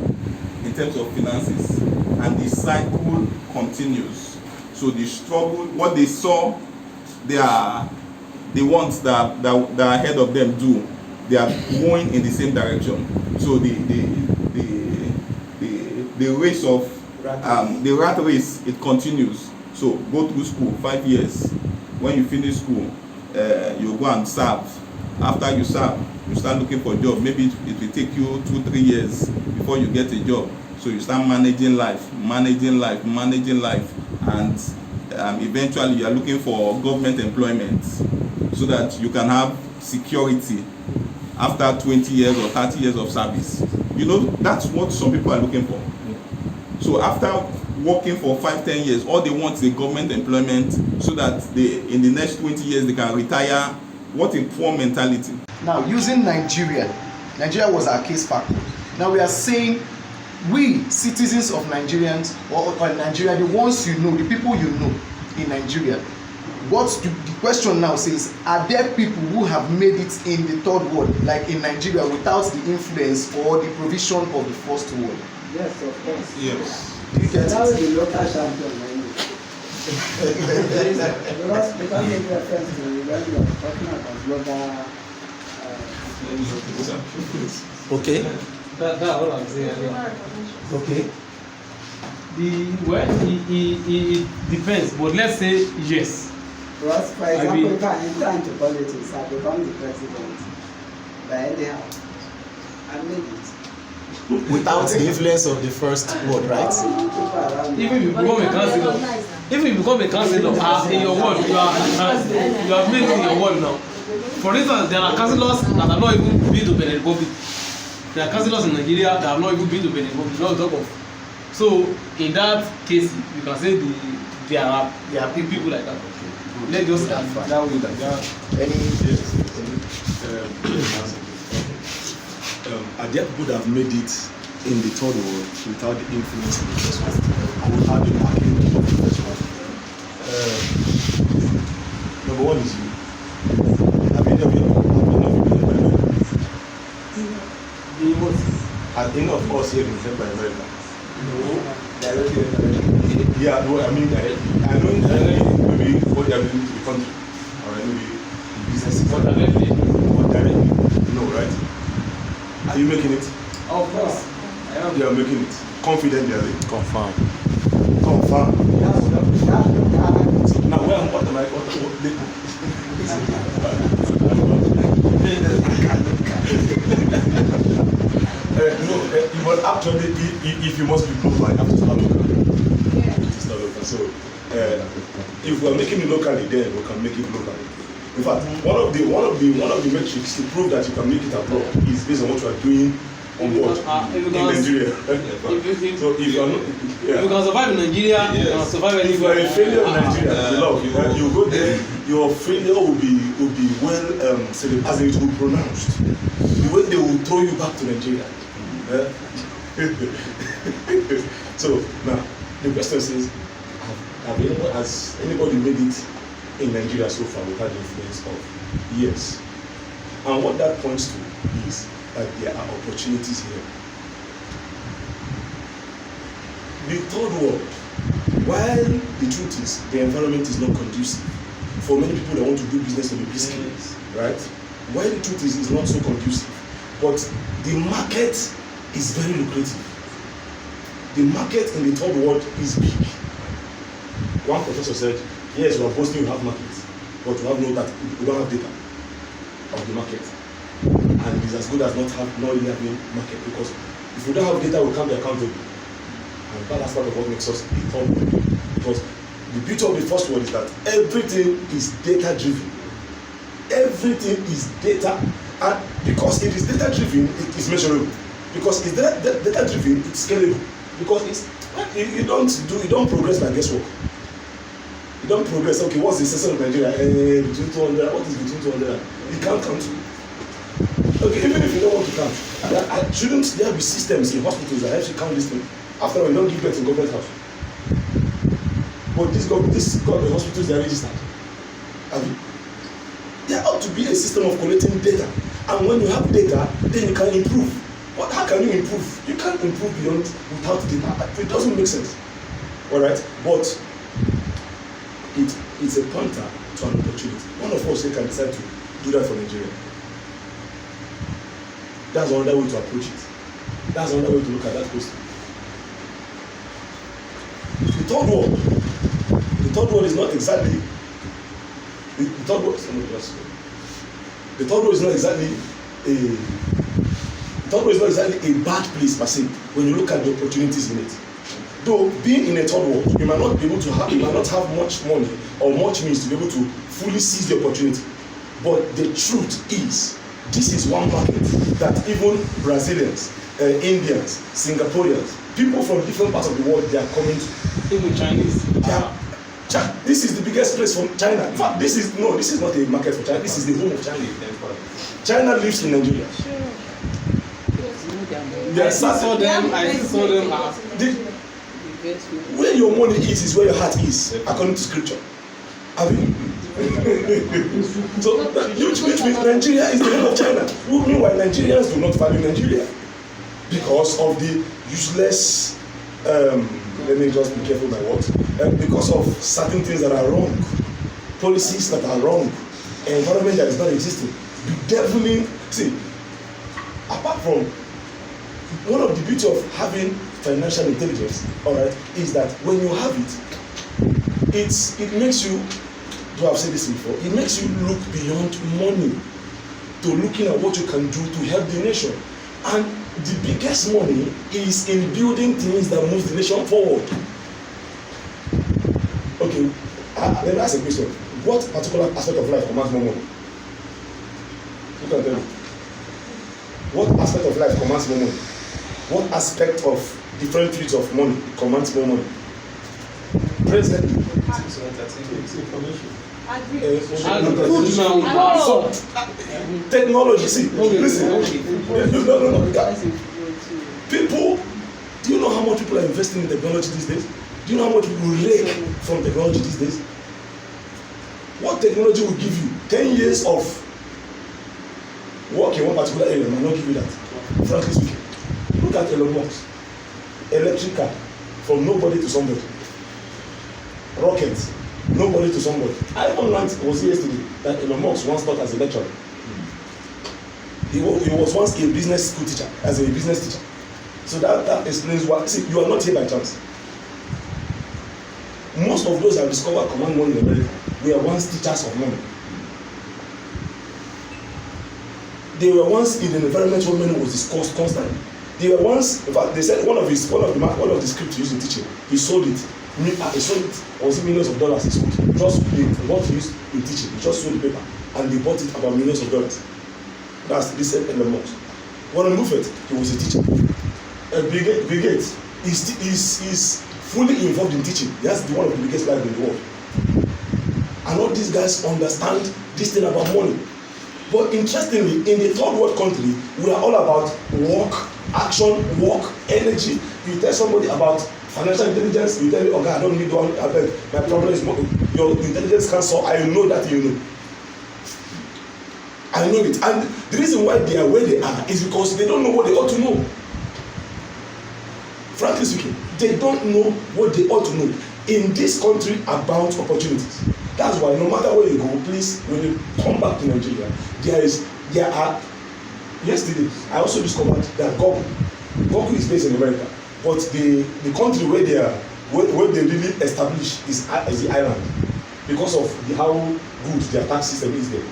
Speaker 8: in terms of finances, and the cycle continues. So the struggle, what they saw, the ones that are ahead of them do, they are going in the same direction. So the race of the rat race, it continues. So go through school 5 years. When you finish school, you go and serve. After you serve, you start looking for a job. Maybe it will take you 2-3 years before you get a job. So you start managing life, and eventually you are looking for government employment so that you can have security after 20 years or 30 years of service. You know, that's what some people are looking for. So after working for 5-10 years, all they want is a government employment so that in the next 20 years they can retire. What a poor mentality.
Speaker 1: Now, using Nigeria was our case factor. Now we are saying we citizens of Nigerians or Nigeria, the ones you know, the people you know in Nigeria, the question now says, are there people who have made it in the third world, like in Nigeria, without the influence or the provision of the first world?
Speaker 7: Yes, of course.
Speaker 8: Yes.
Speaker 1: Do you get
Speaker 7: That
Speaker 1: it?
Speaker 7: was the local champion. Because make reference to when you are talking about global.
Speaker 5: Okay.
Speaker 4: That's all I'm saying.
Speaker 5: Okay.
Speaker 4: It depends, but let's say yes.
Speaker 7: Because, for example, if I enter into politics, I become the president. But anyhow, I made it.
Speaker 5: Without the influence of the first word, right?
Speaker 4: Even if you become a councillor, in your ward, you have made it in your ward now. For instance, there are councillors that have not even been to Benin Republic. There are councillors in Nigeria that have not even been to Benin Republic. Not talk of. So in that case, you can say there are people like that. Let's just start that way.
Speaker 2: Are there people that have made it in the third world without the influence of the first one, and without the backing of the first one? Number one is you. Have any of you been Has any of us here been sent by America?
Speaker 5: No. Directly in America.
Speaker 2: Yeah, no, I mean directly. I know indirectly, maybe what they are doing to the country, or maybe the business.
Speaker 4: But directly.
Speaker 2: But directly, no, right? Are you making it?
Speaker 4: Of course.
Speaker 2: You are making it. Confident they are making it.
Speaker 5: Confirm.
Speaker 2: Confirm. Now, what am I? But actually, if you must be global, you have to start local. It is not local. So, if we are making it locally, then we can make it globally. In fact, one of the metrics to prove that you can make it abroad is based on what you are doing on board in Nigeria. So if you are not,
Speaker 4: if you can survive in Nigeria, you can survive
Speaker 2: if you are
Speaker 4: anywhere.
Speaker 2: a failure in Nigeria, you go there, your failure will be well celebrated, as it will be pronounced. The way they will throw you back to Nigeria. So now the question is, has anybody made it in Nigeria so far without the influence of? Yes. And what that points to is that there are opportunities here. The third world, while the truth is the environment is not conducive for many people that want to do business on the big scale, right? While the truth is it's not so conducive, but the market is very lucrative. The market in the third world is big. One professor said, yes, we are boasting we have markets, but we have no data. We don't have data of the market. And it is as good as not really having market, because if we don't have data, we can't be accountable. And that's part of what makes us the third world. Because the beauty of the first world is that everything is data driven. Everything is data, and because it is data driven, it is measurable. Because it's data driven, it's scalable. Because you don't progress by guesswork. You don't progress. Okay, what's the census of Nigeria? Between 200. What is between 200? You can't count. Okay, even if you don't want to count, shouldn't there be systems in hospitals that help you count this thing? After all, you don't give birth in government house. But this government hospitals, they are registered. I mean, there ought to be a system of collecting data. And when you have data, then you can improve. But how can you improve? You can't improve without data. It doesn't make sense. Alright? But it's a pointer to an opportunity. One of us here can decide to do that for Nigeria. That's another way to approach it. That's another way to look at that question. The third world is not exactly the third world is not exactly a bad place per se when you look at the opportunities in it. Though being in a third world, you might not have much money or much means to be able to fully seize the opportunity. But the truth is, this is one market that even Brazilians, Indians, Singaporeans, people from different parts of the world, they are coming to.
Speaker 4: Even Chinese.
Speaker 2: This is the biggest place from China. In fact, this is not a market for China. This is the home of China. China lives in Nigeria. They
Speaker 4: I still saw them. I still saw them.
Speaker 2: Where your money is where your heart is, according to scripture. Have you? So, which means Nigeria is the name of China. Meanwhile, Nigerians do not value Nigeria because of the useless. Let me just be careful my words. Because of certain things that are wrong, policies that are wrong, environment that is not existing. Bedeviling. See, apart from one of the beauty of having financial intelligence, all right, is that when you have it, it makes you. Do I've said this before? It makes you look beyond money to looking at what you can do to help the nation. And the biggest money is in building things that move the nation forward. Okay, let me ask a question. What particular aspect of life commands more money? You can tell me. What aspect of life commands more money? What aspect of different fields of money commands more money? Presently.
Speaker 6: Agree.
Speaker 2: Technology, see, listen. No. People, do you know how much people are investing in technology these days? Do you know how much people rake from technology these days? What technology will give you 10 years of work in one particular area might not give you that, frankly speaking. Look at Elon Musk. Electric car, from nobody to somebody. Rockets, nobody to somebody. I even learned, was yesterday, that Elon Musk once taught as a lecturer. He was once a business school teacher, as a business teacher. So that explains why. See, you are not here by chance. Most of those I've discovered command money in America were once teachers of money. They were once in an environment where money was discussed constantly. They were once, in fact, they said one of the scripts he used in teaching, he sold it. He sold it, was it millions of dollars he sold? Just what he used in teaching, he just sold the paper and they bought it about millions of dollars. That's this Elon Musk. Warren Buffett, he was a teacher. Bill Gates is fully involved in teaching. That's one of the biggest lives in the world. And all these guys understand this thing about money. But interestingly, in the third world country, we are all about work, action, work, energy. You tell somebody about financial intelligence, you tell me, okay, I don't need one, I beg. My problem is your intelligence can't solve. I know that you know. I know it. And the reason why they are where they are is because they don't know what they ought to know. Frankly speaking, they don't know what they ought to know. In this country abound opportunities. That's why no matter where you go, please, when you come back to Nigeria, there are yesterday I also discovered that Google is based in America, but the country where they really establish is the island because of how good their tax system is there.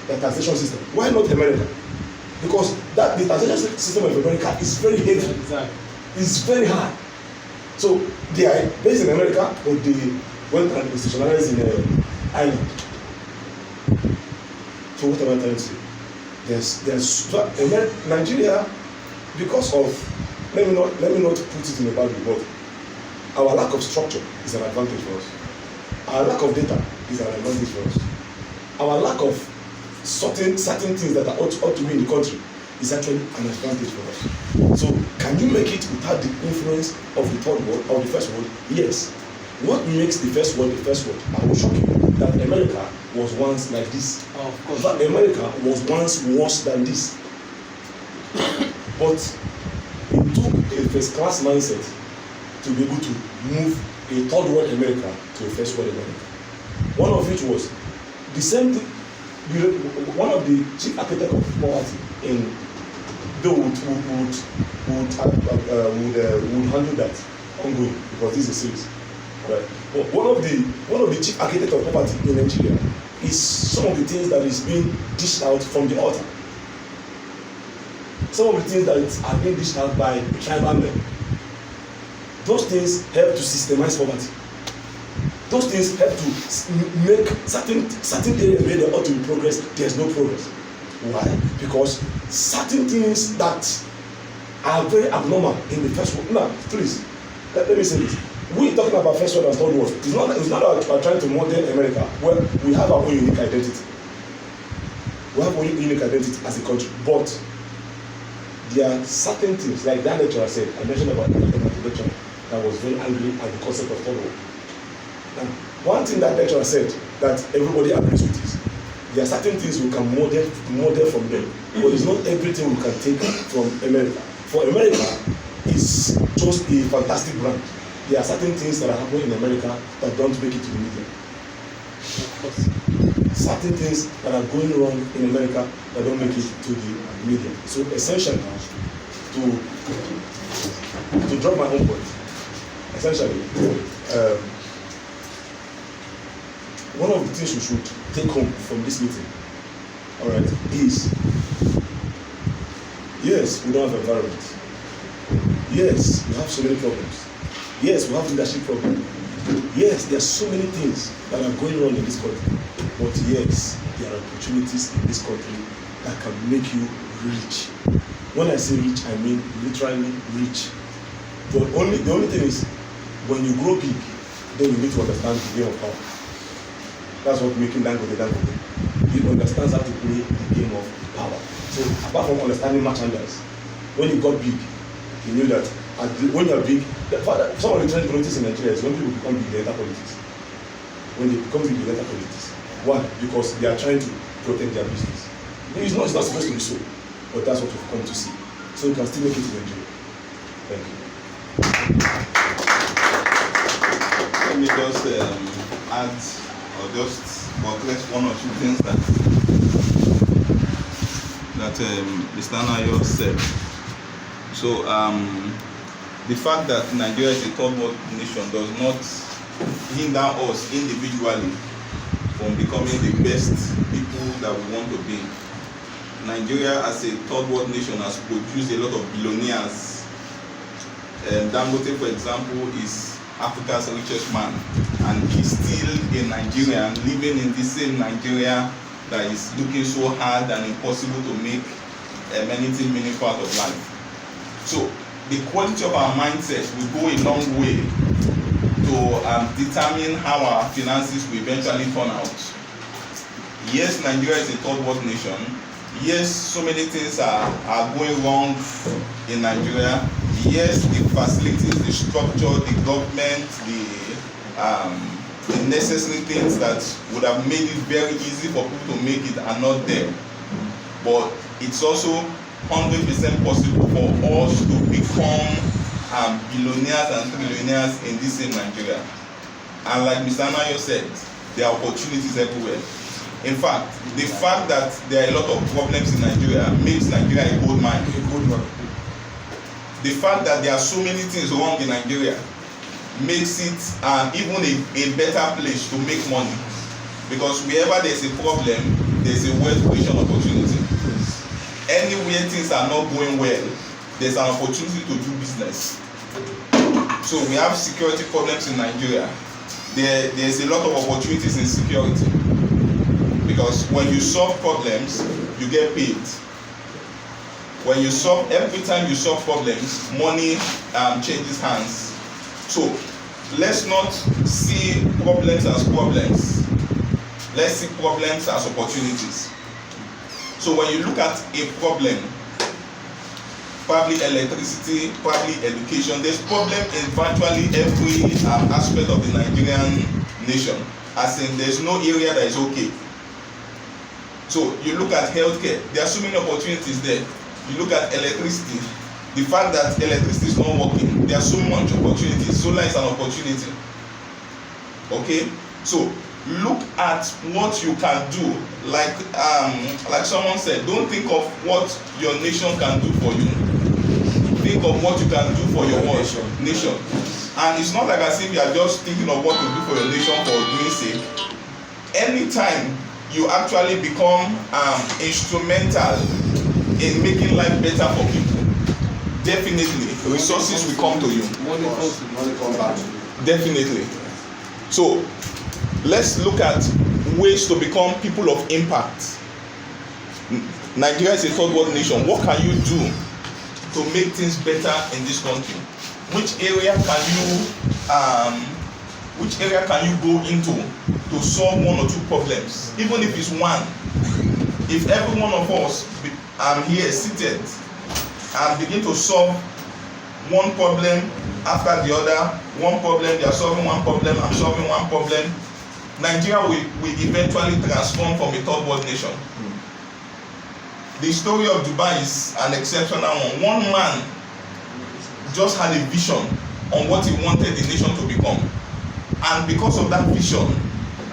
Speaker 2: Their taxation system. Why not America? Because the taxation system of America is very heavy.
Speaker 4: Exactly.
Speaker 2: It's very hard. So they are based in America, but they went and institutionalized in Ireland. So what am I trying to say? There's Nigeria, because of let me not put it in a bad way, but our lack of structure is an advantage for us. Our lack of data is an advantage for us. Our lack of certain things that ought to be in the country is actually an advantage for us. So can you make it without the influence of the third world or the first world? Yes. What makes the first world the first world? I will shock you that America was once like this.
Speaker 4: Oh, of course.
Speaker 2: But America was once worse than this. But it took a first class mindset to be able to move a third world America to a first world America. One of which was the same thing. One of the chief architects of poverty in would handle that ongoing because this is a series, right? But one of the chief architects of poverty in Nigeria is some of the things that is being dished out from the altar. Some of the things that are being dished out by tribal men. Those things help to systemize poverty. Those things help to make certain areas where there ought to be progress, there's no progress. Why? Because certain things that are very abnormal in the first world. Now, please, let me say this. We're talking about first world and third world. It's not that we're trying to model America. Well, we have our own unique identity. We have our own unique identity as a country. But there are certain things, like that lecturer said, I mentioned about the lecturer that was very angry at the concept of third world. And one thing that lecturer said that everybody agrees with is, there are certain things we can model from them, but it's not everything we can take from America. For America, it's just a fantastic brand. There are certain things that are happening in America that don't make it to the media. Certain things that are going wrong in America that don't make it to the media. So essentially, to drop my own point, essentially, one of the things we should take home from this meeting, all right, is yes, we don't have environment. Yes, we have so many problems. Yes, we have leadership problems. Yes, there are so many things that are going on in this country. But yes, there are opportunities in this country that can make you rich. When I say rich, I mean literally rich. The only thing is, when you grow big, then you need to understand the game of power. That's what making Dangote. He understands how to play the game of power. So apart from understanding merchandise, when he got big, he knew that when you're big, some of the trend politics in Nigeria is when people become big, they enter politics. When they become big, they enter politics. Why? Because they are trying to protect their business. It's not supposed to be so, but that's what we've come to see. So you can still make it in Nigeria. Thank you.
Speaker 8: Let me just add or just address one or two things that Mr. Nayo said. So the fact that Nigeria is a third world nation does not hinder us individually from becoming the best people that we want to be. Nigeria as a third world nation has produced a lot of billionaires. Dangote, for example, is Africa's richest man, and he's still a Nigerian living in the same Nigeria that is looking so hard and impossible to make anything meaningful out of life. So the quality of our mindset will go a long way to determine how our finances will eventually turn out. Yes, Nigeria is a third world nation. Yes, so many things are going wrong in Nigeria. Yes, the facilities, the structure, the government, the necessary things that would have made it very easy for people to make it are not there. But it's also 100% possible for us to become billionaires and trillionaires in this same Nigeria. And like Mr. Nayo said, there are opportunities everywhere. In fact, the fact that there are a lot of problems in Nigeria makes Nigeria a gold mine. The fact that there are so many things wrong in Nigeria makes it even a better place to make money. Because wherever there's a problem, there's a wealth creation opportunity. Anywhere things are not going well, there's an opportunity to do business. So we have security problems in Nigeria. There's a lot of opportunities in security. Because when you solve problems, you get paid. Every time you solve problems, money changes hands. So let's not see problems as problems. Let's see problems as opportunities. So when you look at a problem, probably electricity, probably education, there's problem in virtually every aspect of the Nigerian nation. As in, there's no area that is okay. So you look at healthcare, there are so many opportunities there. You look at electricity, the fact that electricity is not working, there are so much opportunities. Solar is an opportunity. Okay? So look at what you can do. Like someone said, don't think of what your nation can do for you. Think of what you can do for your nation. And it's not like as if you are just thinking of what to do for your nation for doing sake. Anytime you actually become instrumental in making life better for people, definitely resources will come to you.
Speaker 1: Money comes back to you.
Speaker 8: Definitely. So let's look at ways to become people of impact. Nigeria is a third world nation. What can you do to make things better in this country? Which area can you go into to solve one or two problems? Even if it's one. If every one of us here seated and begin to solve one problem after the other, one problem, they are solving one problem, I'm solving one problem, Nigeria will eventually transform from a third world nation. The story of Dubai is an exceptional one. One man just had a vision on what he wanted the nation to become. And because of that vision,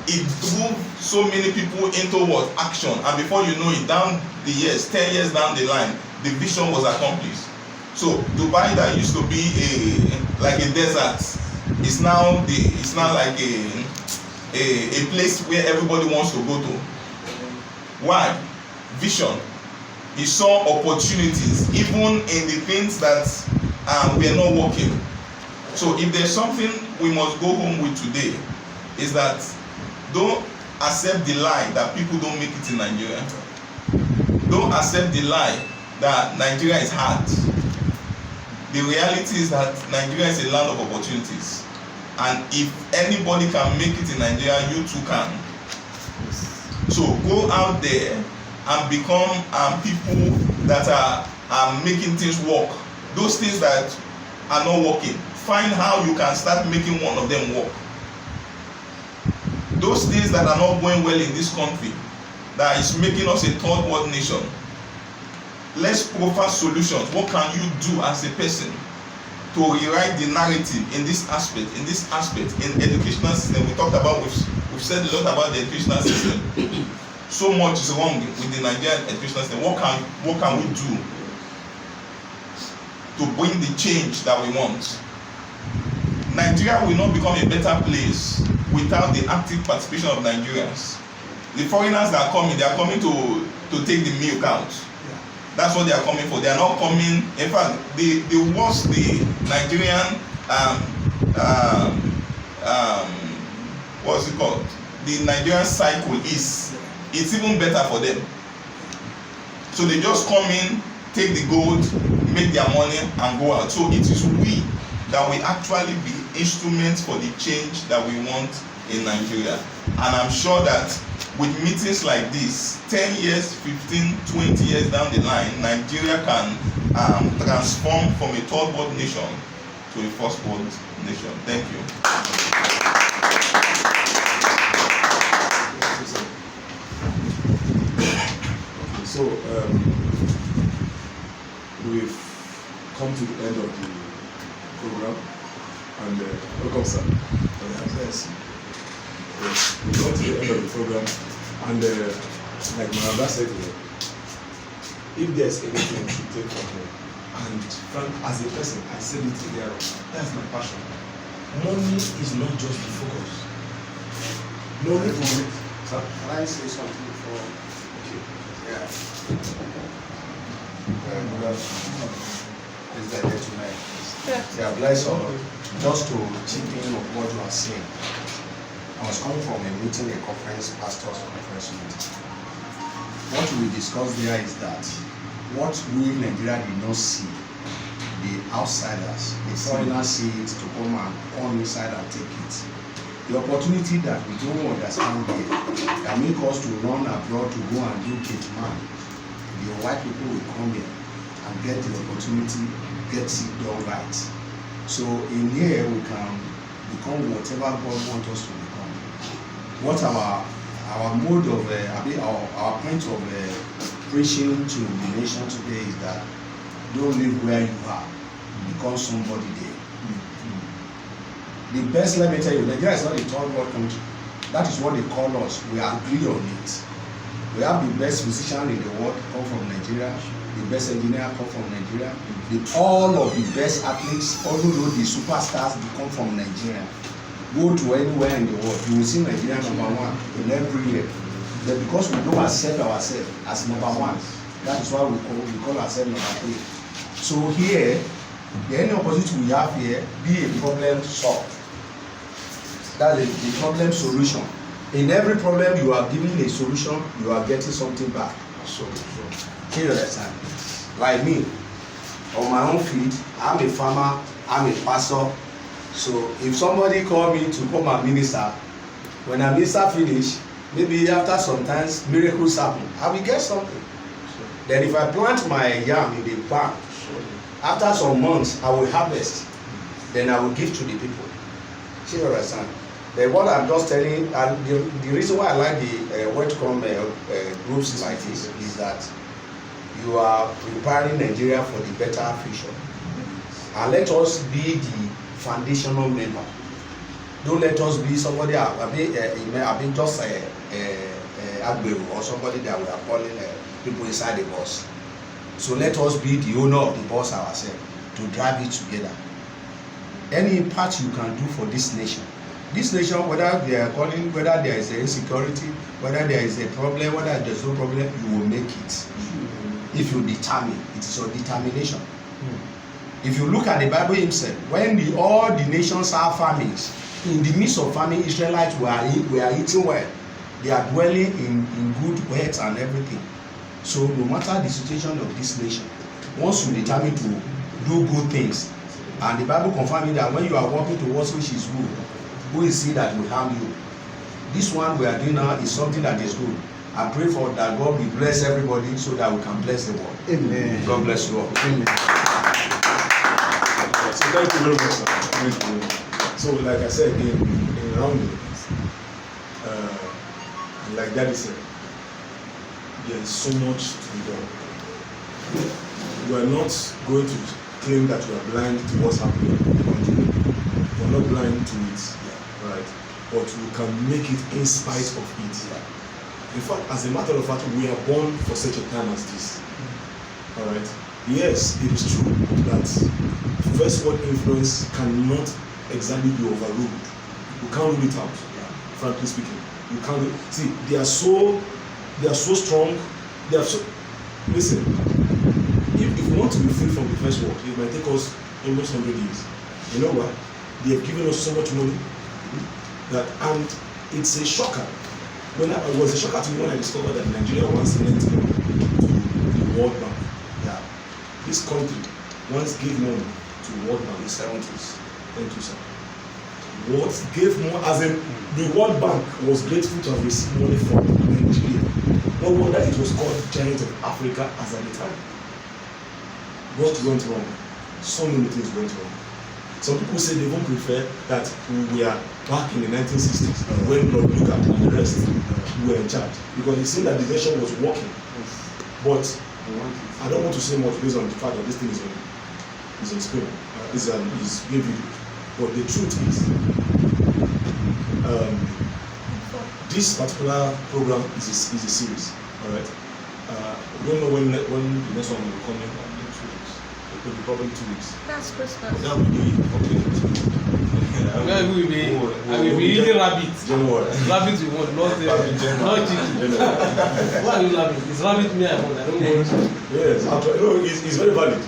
Speaker 8: it drove so many people into what? Action. And before you know it, down the years, 10 years down the line, the vision was accomplished. So Dubai, that used to be like a desert, is now like a place where everybody wants to go to. Why? Vision. He saw opportunities even in the things that we are not working. So if there's something we must go home with today, is that don't accept the lie that people don't make it in Nigeria. Don't accept the lie that Nigeria is hard. The reality is that Nigeria is a land of opportunities. And if anybody can make it in Nigeria, you too can. So go out there and become people that are making things work. Those things that are not working, find how you can start making one of them work. Those things that are not going well in this country, that is making us a third world nation, let's proffer solutions. What can you do as a person to rewrite the narrative in this aspect, in educational system? We talked about, we've said a lot about the educational system. So much is wrong with the Nigerian educational system. What can we do to bring the change that we want? Nigeria will not become a better place without the active participation of Nigerians. The foreigners that are coming, they are coming to take the milk out. That's what they are coming for. They are not coming. In fact, the worse the Nigerian what's it called? The Nigerian cycle is, it's even better for them. So they just come in, take the gold, make their money, and go out. So it is we that will actually be instruments for the change that we want in Nigeria. And I'm sure that with meetings like this, 10 years, 15, 20 years down the line, Nigeria can transform from a third world nation to a first world nation. Thank you.
Speaker 2: So we've come to the end of the program, and welcome, sir. Yes. We've come to the end of the program, and like my brother said, if there's anything to take from here, and Frank, as a person, I said it earlier, that's my passion. Money is not just the focus. Money for me. Sir?
Speaker 9: Can I say something before? Yeah. Is that gentleman? Yeah, bless all. Just to chip in of what you are saying. I was coming from a meeting, a conference, pastors conference meeting. What we discussed there is that what we in Nigeria did not see, the outsiders, the foreigners see it to come inside and take it. The opportunity that we don't understand here, that make us to run abroad to go and do gate man, the white people will come here and get the opportunity, get it done right. So in here we can become whatever God wants us to become. What our mode of our point of preaching to the nation today is that don't live where you are, become somebody there. The best, let me tell you, Nigeria is not a third world country. That is what they call us. We agree on it. We have the best physician in the world come from Nigeria. The best engineer come from Nigeria. All of the best athletes, although the superstars, they come from Nigeria. Go to anywhere in the world, you will see Nigeria number one in every year. But because we don't accept ourselves as number one, that is why we call ourselves number three. So here, the only opportunity we have here, be a problem solved. That is the problem solution. In every problem you are giving a solution, you are getting something back. So can you understand? Like me, on my own field, I'm a farmer, I'm a pastor. So if somebody call me to come and minister, when I minister finish, maybe after sometimes miracles happen, I will get something. Then if I plant my yam in the barn, After some months, I will harvest, then I will give to the people. See what I understand? Then what I'm just telling, and the reason why I like the welcome groups like this is that you are preparing Nigeria for the better future. And let us be the foundational member. Don't let us be somebody, I mean just Agbero or somebody that we are calling people inside the bus. So let us be the owner of the bus ourselves to drive it together. Any impact you can do for this nation, whether they are calling, whether there is an insecurity, whether there is a problem, whether there is no problem, you will make it. If you determine, it is your determination. If you look at the Bible himself, when all the nations have famines, in the midst of famine, Israelites were eating well. They are dwelling in good health and everything. So no matter the situation of this nation, once you determine to do good things, and the Bible confirms that when you are working towards which is good, who is he that will harm you? This one we are doing now is something that is good. I pray for that God will bless everybody so that we can bless the world. Amen. God bless you all. Amen.
Speaker 2: So thank you very much, sir. Thank you. So like I said in rounding, like Daddy said, there is so much to be done. We are not going to claim that we are blind to what's happening in the country. We are not blind to it, right? But we can make it in spite of it. In fact, as a matter of fact, we are born for such a time as this. All right. Yes, it is true that first world influence cannot exactly be overruled. You can't rule it out, frankly speaking. You can't see. They are so strong. They are so. Listen, if we want to be free from the first world, it might take us almost 100 years. You know what? They have given us so much money that, and it's a shocker. It was a shocker to me when I discovered that Nigeria once lent money to the World Bank. Yeah. This country once gave money to the World Bank in the 70s. Thank you, sir. What gave more, as in the World Bank was grateful to have received money from Nigeria. No wonder it was called Giant of Africa as at the time. What went wrong? So many things went wrong. Some people say they won't prefer that we are back in the 1960s when Lord Lugard and the rest were in charge, because it seemed that the nation was working. But I don't want to say much based on the fact that this thing is on screen, is being video. But the truth is, this particular program is a series. All right. We don't know when the next one will come in. It will be probably 2 weeks.
Speaker 6: That's Christmas.
Speaker 2: That will be okay.
Speaker 4: I will be eating rabbit.
Speaker 2: January.
Speaker 4: Rabbit we want, not chicken. Why are you laughing? It's rabbit me I want. I don't want.
Speaker 2: Yes, actually, it's very valid.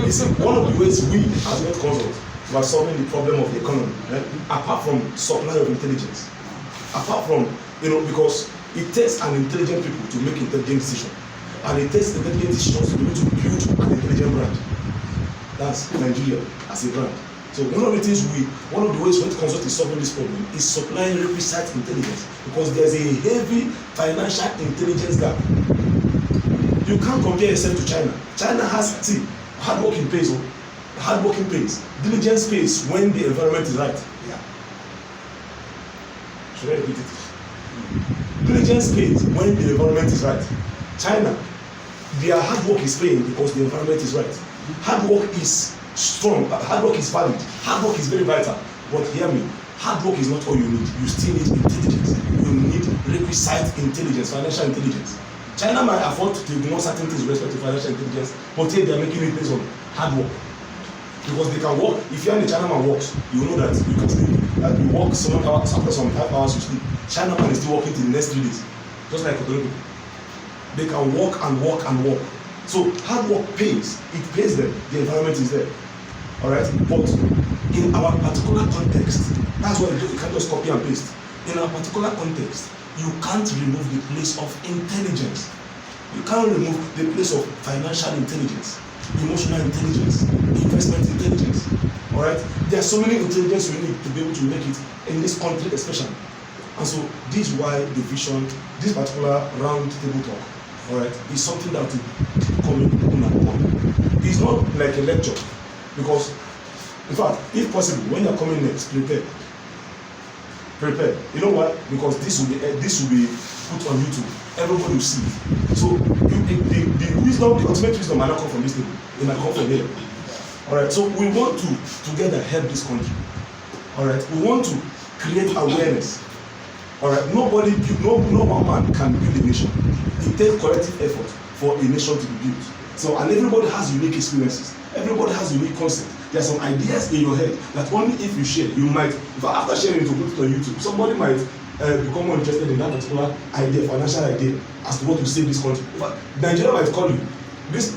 Speaker 2: It's one of the ways we as Net Consult are solving the problem of the economy, right? Apart from supply of intelligence, apart from because it takes an intelligent people to make intelligent decisions, and it takes intelligent decisions to be able to build an intelligent brand. That's Nigeria as a brand. So one of the ways Net Consult is solving this problem is supplying requisite intelligence, because there's a heavy financial intelligence gap. You can't compare yourself to China. China has hard working pays. Hard working pays. Diligence pays when the environment is right. Yeah. Should I repeat it? Diligence pays when the environment is right. China, their hard work is paying because the environment is right. Hard work is strong. Hard work is valid. Hard work is very vital. But hear me, hard work is not all you need. You still need intelligence. You need requisite intelligence, financial intelligence. China might afford to ignore certain things with respect to financial intelligence, but here they are making it based on hard work. Because they can work. If you're in the China man works, you know that you can sleep. That you work 7 hours, after some 5 hours you sleep. China man is still working till the next 3 days. Just like Kotori people. They can work and work and work. So hard work pays. It pays them. The environment is there. Alright? But in our particular context, that's why you can't just copy and paste. In our particular context, you can't remove the place of intelligence. You can't remove the place of financial intelligence, emotional intelligence, investment intelligence. Alright? There are so many intelligence we need to be able to make it in this country especially. And so this is why the vision, this particular round table talk, alright, is something that will come in on and on. It's not like a lecture, because in fact, if possible, when you're coming next, prepare. You know why? Because this will be put on YouTube. Everybody will see it. So the wisdom, the ultimate wisdom might not come from this table. It might come from here. All right. So we want to together help this country. All right. We want to create awareness. All right. No one man can build a nation. It takes collective effort for a nation to be built. So, and everybody has unique experiences. Everybody has unique concepts. There are some ideas in your head that only if you share, you might, after sharing to put it on YouTube, somebody might become more interested in that particular idea, financial idea, as to what to save this country. Nigeria might call you. This